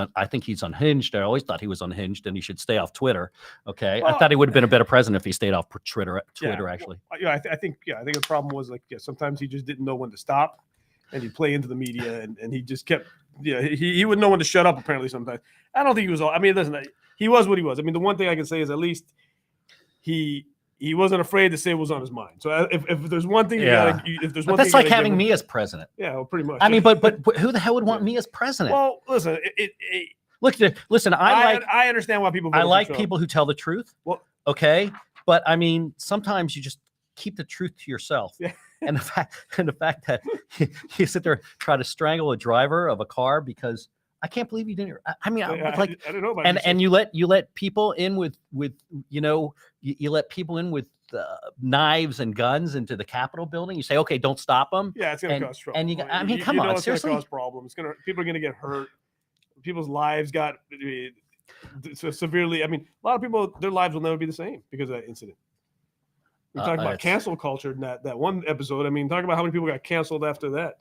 unhinged. I always thought he was unhinged, and he should stay off Twitter. Okay, well, I thought he would have been a better president if he stayed off Twitter. Actually, I think the problem was sometimes he just didn't know when to stop, and he'd play into the media, and he just kept. Yeah, he wouldn't know when to shut up. Apparently, sometimes I don't think he was all. I mean, listen, he was what he was. I mean, the one thing I can say is at least he he wasn't afraid to say what was on his mind. So if there's one thing if there's But one that's thing like having me as president. Yeah, well, pretty much. I mean, but who the hell would want me as president? Well, listen, listen. I understand why people. I like people who tell the truth. Well, okay, but I mean, sometimes you just keep the truth to yourself. Yeah. And the fact that you sit there and try to strangle a driver of a car because I can't believe you didn't. I mean, I don't know about and you let people in with you let people in with knives and guns into the Capitol building. You say, okay, don't stop them. Yeah, it's going to cause trouble. And I mean, come on, it's seriously, cause problems. People are going to get hurt. People's lives got so severely. I mean, a lot of people, their lives will never be the same because of that incident. We talked about cancel culture in that one episode. I mean, talk about how many people got canceled after that.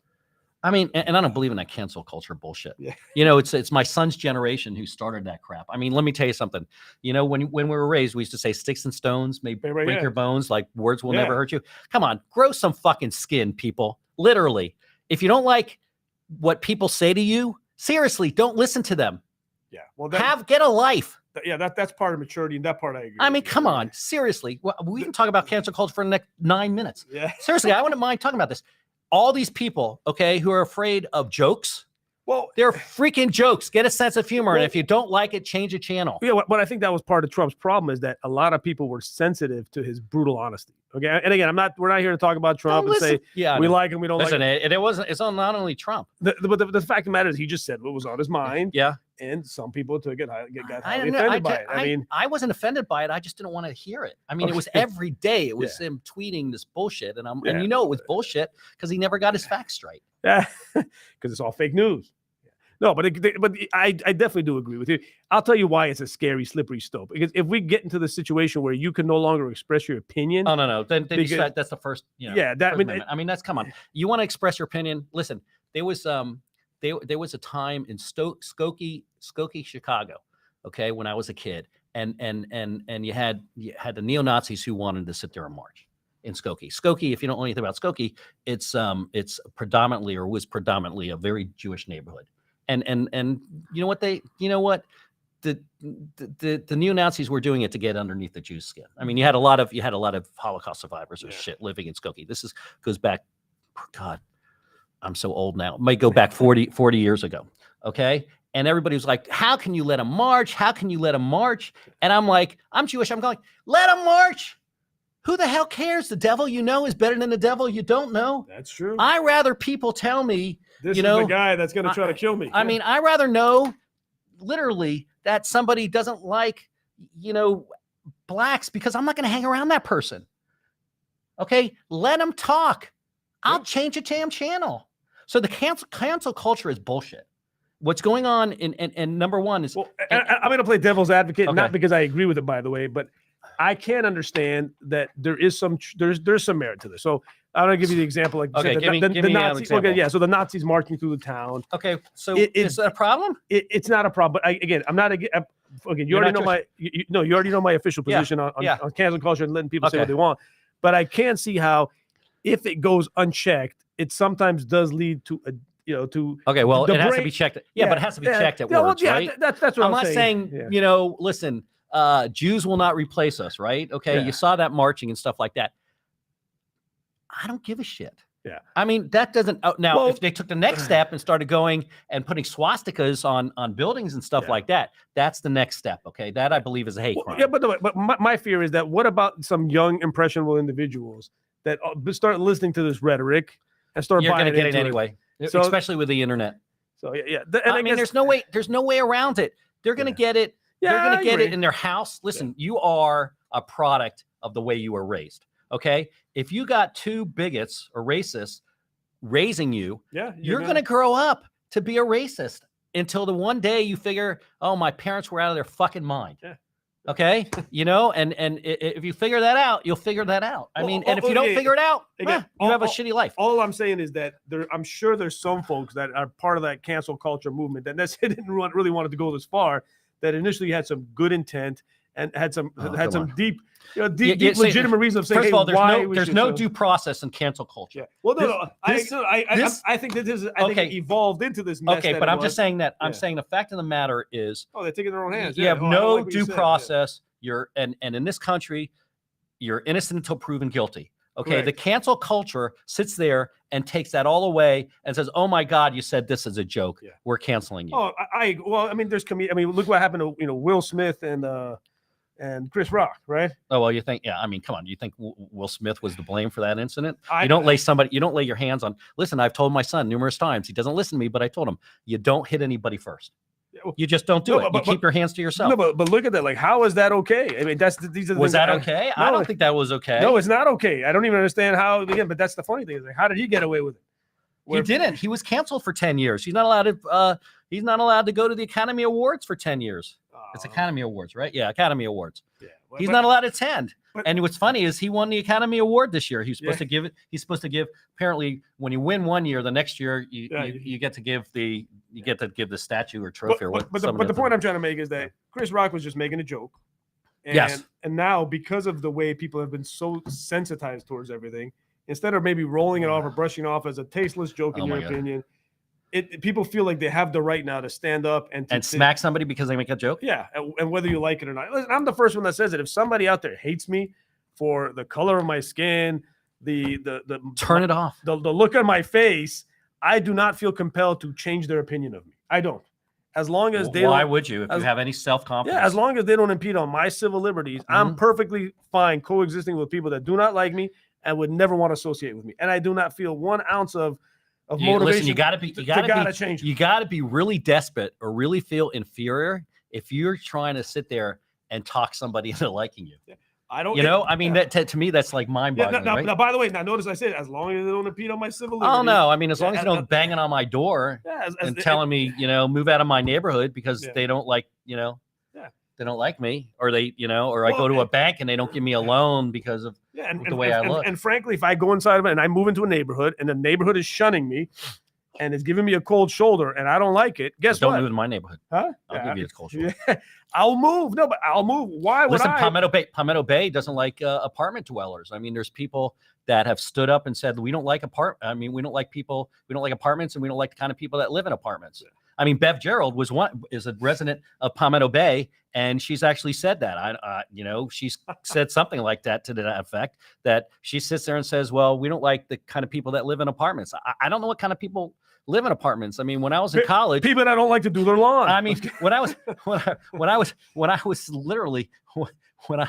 I mean, and I don't believe in that cancel culture bullshit. Yeah. It's my son's generation who started that crap. I mean, let me tell you something. When we were raised, we used to say sticks and stones may break your bones, like words will never hurt you. Come on, grow some fucking skin, people. Literally. If you don't like what people say to you, seriously, don't listen to them. Yeah. Well, get a life. That's part of maturity, and that part I agree. I mean, come on, seriously. Well, we can talk about cancel culture for the next 9 minutes. Yeah. Seriously, I wouldn't mind talking about this. All these people, okay, who are afraid of jokes. Well, they're freaking jokes. Get a sense of humor, and if you don't like it, change the channel. Yeah, but I think that was part of Trump's problem is that a lot of people were sensitive to his brutal honesty. Okay, and again, we're not here to talk about Trump and say we like him, we don't like him. It's on not only Trump. But the fact of the matter is, he just said what was on his mind. Yeah, and some people got highly offended by it. I mean, I wasn't offended by it. I just didn't want to hear it. I mean, it was every day. It was him tweeting this bullshit, and and it was bullshit because he never got his facts straight. Yeah, because it's all fake news. No, but I definitely do agree with you. I'll tell you why it's a scary, slippery slope. Because if we get into the situation where you can no longer express your opinion, no, then that's the first. I mean, that's come on. You want to express your opinion? Listen, there was there was a time in Skokie, Chicago. Okay, when I was a kid, and you had the neo-Nazis who wanted to sit there and march in Skokie. Skokie, if you don't know anything about Skokie, it's predominantly or was predominantly a very Jewish neighborhood. And you know what the neo-Nazis were doing it to get underneath the Jews' skin. I mean, you had a lot of Holocaust survivors or shit living in Skokie. This goes back, God, I'm so old now. It might go back 40 years ago. Okay. And everybody was like, how can you let them march? How can you let them march? And I'm like, I'm Jewish. I'm going, let them march. Who the hell cares? The devil you know is better than the devil you don't know. That's true. I rather people tell me, this is the guy that's going to try to kill me. I mean, I rather know literally that somebody doesn't like, blacks because I'm not going to hang around that person. Okay. Let them talk. I'll change the damn channel. So the cancel culture is bullshit. What's going on and number one is I'm going to play devil's advocate, not because I agree with it, by the way, but I can understand that there's some merit to this. So I'm going to give you the example. Like give me the Nazis. Okay, yeah. So the Nazis marching through the town. Okay, so is that a problem? It's not a problem. But I'm not again. You already know my. You already know my official position on cancel culture and letting people say what they want. But I can see how, if it goes unchecked, it sometimes does lead to okay, well, it has to be checked. Yeah, but it has to be checked at words, right? That's what I'm not saying. Listen, Jews will not replace us, right? Okay, you saw that marching and stuff like that. I don't give a shit. Yeah, I mean that doesn't. If they took the next step and started going and putting swastikas on buildings and stuff like that, that's the next step. Okay, that I believe is a hate crime. Yeah, but my fear is that what about some young impressionable individuals that start listening to this rhetoric and start You're buying going to get it into anyway, especially with the internet. So I mean, there's no way around it. They're going to get it. They're going to get it in their house. Listen, you are a product of the way you were raised. Okay, if you got two bigots or racists raising you, you're going to grow up to be a racist until the one day you figure, oh, my parents were out of their fucking mind. Yeah. Okay, and if you figure that out, you'll figure that out. I mean, and if you don't figure it out, you have a shitty life. All I'm saying is that I'm sure there's some folks that are part of that cancel culture movement that didn't really want it to go this far, that initially had some good intent and had some deep legitimate reason of saying, first of all, there's no due process in cancel culture. Yeah. Well, I think that this is it evolved into this mess. Okay, but I'm just saying that I'm saying the fact of the matter is, they're taking their own hands. You have no due process. You're and in this country, you're innocent until proven guilty. Okay, Correct. the cancel culture sits there and takes that all away and says, "Oh my God, you said this is a joke. Yeah. We're canceling you." Oh, well, I mean, look what happened to Will Smith and Chris Rock, right? Oh well, you think? Yeah, I mean, come on. You think Will Smith was to blame for that incident? I- You don't lay your hands on. Listen, I've told my son numerous times. He doesn't listen to me, but I told him you don't hit anybody first. You just don't do No, it. but- You keep your hands to yourself. No, but look at that. Like, how is that okay? I mean, these are the Was things that I- okay? I No, don't think that was okay. No, it's not okay. I don't even understand how. Again, but that's the funny thing is like, how did he get away with it? He didn't. He was canceled for 10 years. He's not allowed to. He's not allowed to go to the Academy Awards for 10 years. It's Academy Awards, right? Yeah, Academy Awards. Yeah, He's not allowed to attend. but- And what's funny is he won the Academy Award this year. He's supposed Yeah. to give it. He's supposed to give. Apparently, when you win one year, the next year you get to give the statue or trophy or what. But the point I'm trying to make is that Chris Rock was just making a joke. And, Yes. And now, because of the way people have been so sensitized towards everything, instead of maybe rolling it off or brushing it off as a tasteless joke, in Oh your my God. opinion, people feel like they have the right now to stand up and smack somebody because they make a joke. Yeah, and whether you like it or not. Listen, I'm the first one that says it. If somebody out there hates me for the color of my skin, the Turn it off. the look on my face, I do not feel compelled to change their opinion of me. I don't. As long as they Why don't, would you if you have any self-confidence? yeah, as long as they don't impede on my civil liberties, I'm perfectly fine coexisting with people that do not like me and would never want to associate with me. And I do not feel 1 ounce of motivation. Listen, you gotta change. You gotta be really desperate or really feel inferior if you're trying to sit there and talk somebody into liking you. I don't. I mean, that to me, that's like mind-boggling. Now, right? now, by the way, now notice I said as long as they don't impede on my civil liberties. Oh no! I mean, as long as Yeah, you don't banging on my door Yeah, and telling me, move out of my neighborhood because Yeah. they don't like, Yeah. they don't like me, or they, or I go to a bank and they don't give me a loan because of Yeah, and the way I look. And frankly, if I go inside of it and I move into a neighborhood and the neighborhood is shunning me and is giving me a cold shoulder and I don't like it, guess don't what? move in my neighborhood. Huh? I'll give you a cold shoulder. Yeah, I'll move. No, but I'll move. Why would Listen, I? Palmetto Bay doesn't like apartment dwellers. I mean, there's people that have stood up and said we don't like we don't like people, we don't like apartments, and we don't like the kind of people that live in apartments. I mean, Bev Gerald is a resident of Palmetto Bay, and she's actually said that. She's said something like that to that effect. That she sits there and says, "Well, we don't like the kind of people that live in apartments." I don't know what kind of people live in apartments. I mean, when I was in college, People that don't like to do their lawn. I mean, when I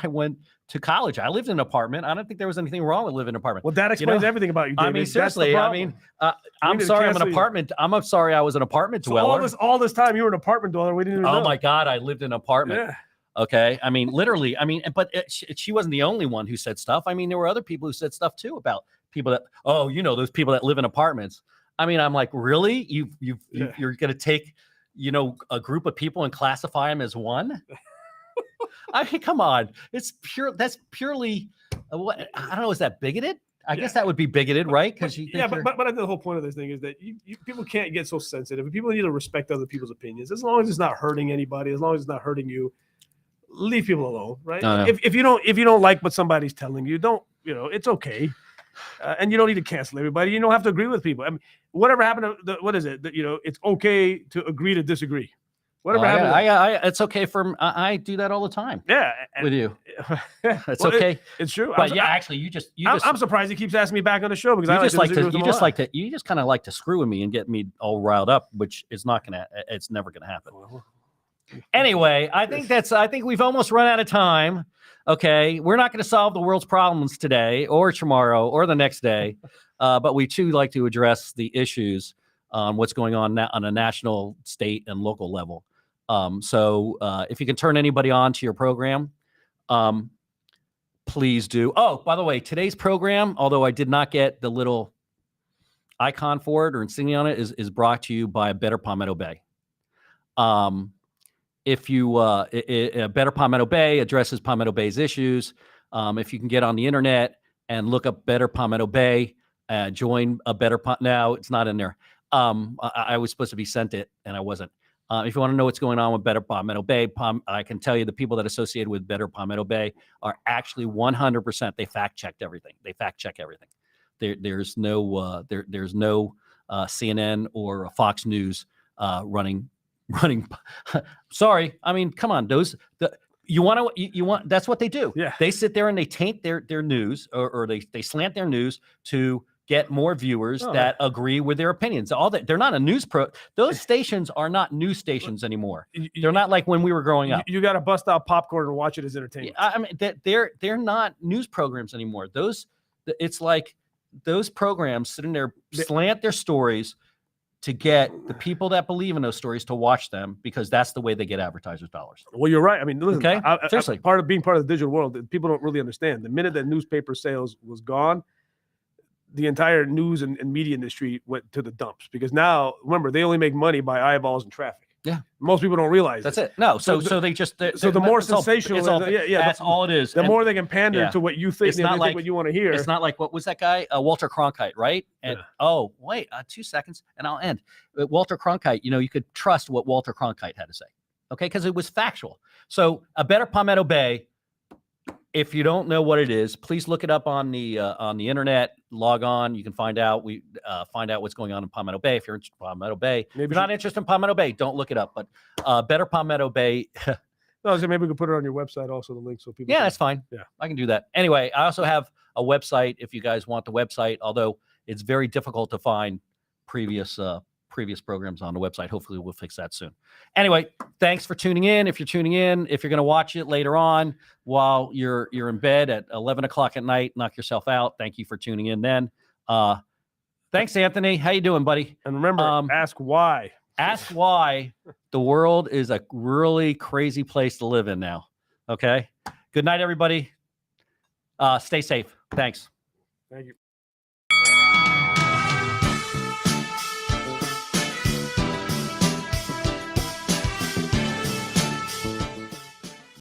went to college, I lived in an apartment. I don't think there was anything wrong with living in an apartment. Well, that explains everything about you, David. I mean, That's the seriously. I problem. mean, We I'm need to sorry. I'm cancel an you. apartment. I'm sorry. I was an apartment So dweller. all this time you were an apartment dweller. We didn't even know. Oh my God, I lived in an apartment. Yeah. Okay. I mean, literally, but she wasn't the only one who said stuff. I mean, there were other people who said stuff too about people that, those people that live in apartments. I mean, I'm like, really? You're going to take, a group of people and classify them as one? I mean, come on. That's purely, what? I don't know. Is that bigoted? I guess that would be bigoted, right? Because but I think the whole point of this thing is that you people can't get so sensitive. People need to respect other people's opinions as long as it's not hurting anybody, as long as it's not hurting you. Leave people alone, right? No. If you don't like what somebody's telling you, it's okay, and you don't need to cancel everybody. You don't have to agree with people. I mean, whatever happened to what is it? It's okay to agree to disagree. Whatever happened. it's okay I do that all the time. Yeah, With you. It's well, okay. It's true. But actually, I'm surprised he keeps asking me back on the show because you just kind of like to screw with me and get me all riled up, which is it's never gonna happen. Anyway, I think we've almost run out of time. Okay, we're not going to solve the world's problems today or tomorrow or the next day, but we too like to address the issues on what's going on now on a national, state, and local level. So if you can turn anybody on to your program, please do. Oh, by the way, today's program, although I did not get the little icon for it or insignia on it, is brought to you by Better Palmetto Bay. If you Better Palmetto Bay addresses Palmetto Bay's issues. If you can get on the internet and look up Better Palmetto Bay, join a Better now it's not in there. I was supposed to be sent it and I wasn't. If you want to know what's going on with Better Palmetto Bay, I can tell you the people that are associated with Better Palmetto Bay are actually 100%. They fact checked everything. They fact check everything. There's no CNN or Fox News running. Sorry, I mean, come on, You want to, you want, that's what they do. Yeah. They sit there and they taint their news or they slant their news to get more viewers that agree with their opinions. All that, they're not a news those stations are not news stations anymore. They're not like when we were growing up. You got to bust out popcorn and watch it as entertainment. I mean, they're not news programs anymore. It's like those programs sitting there slant their stories to get the people that believe in those stories to watch them because that's the way they get advertisers' dollars. Well, you're right. I mean, listen, Okay? Seriously. being part of the digital world, people don't really understand. The minute that newspaper sales was gone, the entire news and media industry went to the dumps because now, remember, they only make money by eyeballs and traffic. Yeah. Most people don't realize that's it. No. So they just the more sensational, that's all it is. The more they can pander to what you think, it's not like what you want to hear. It's not like what was that guy, Walter Cronkite, right? And oh wait, 2 seconds, and I'll end. Walter Cronkite, you could trust what Walter Cronkite had to say, okay, because it was factual. So a better Palmetto Bay. If you don't know what it is, please look it up on the internet. Log on. You can find out. Find out what's going on in Palmetto Bay. If you're interested in Palmetto Bay, if you're not interested in Palmetto Bay, don't look it up. But better Palmetto Bay. No, so maybe we could put it on your website also, the link, so people. Yeah, that's fine. Yeah, I can do that. Anyway, I also have a website if you guys want the website. Although it's very difficult to find previous programs on the website. Hopefully we'll fix that soon. Anyway, thanks for tuning in. If you're tuning in, if you're going to watch it later on while you're in bed at 11 o'clock at night, knock yourself out. Thank you for tuning in then. Thanks, Anthony. How you doing, buddy? And remember, ask why. Ask why the world is a really crazy place to live in now. Okay. Good night, everybody. Stay safe. Thanks. Thank you.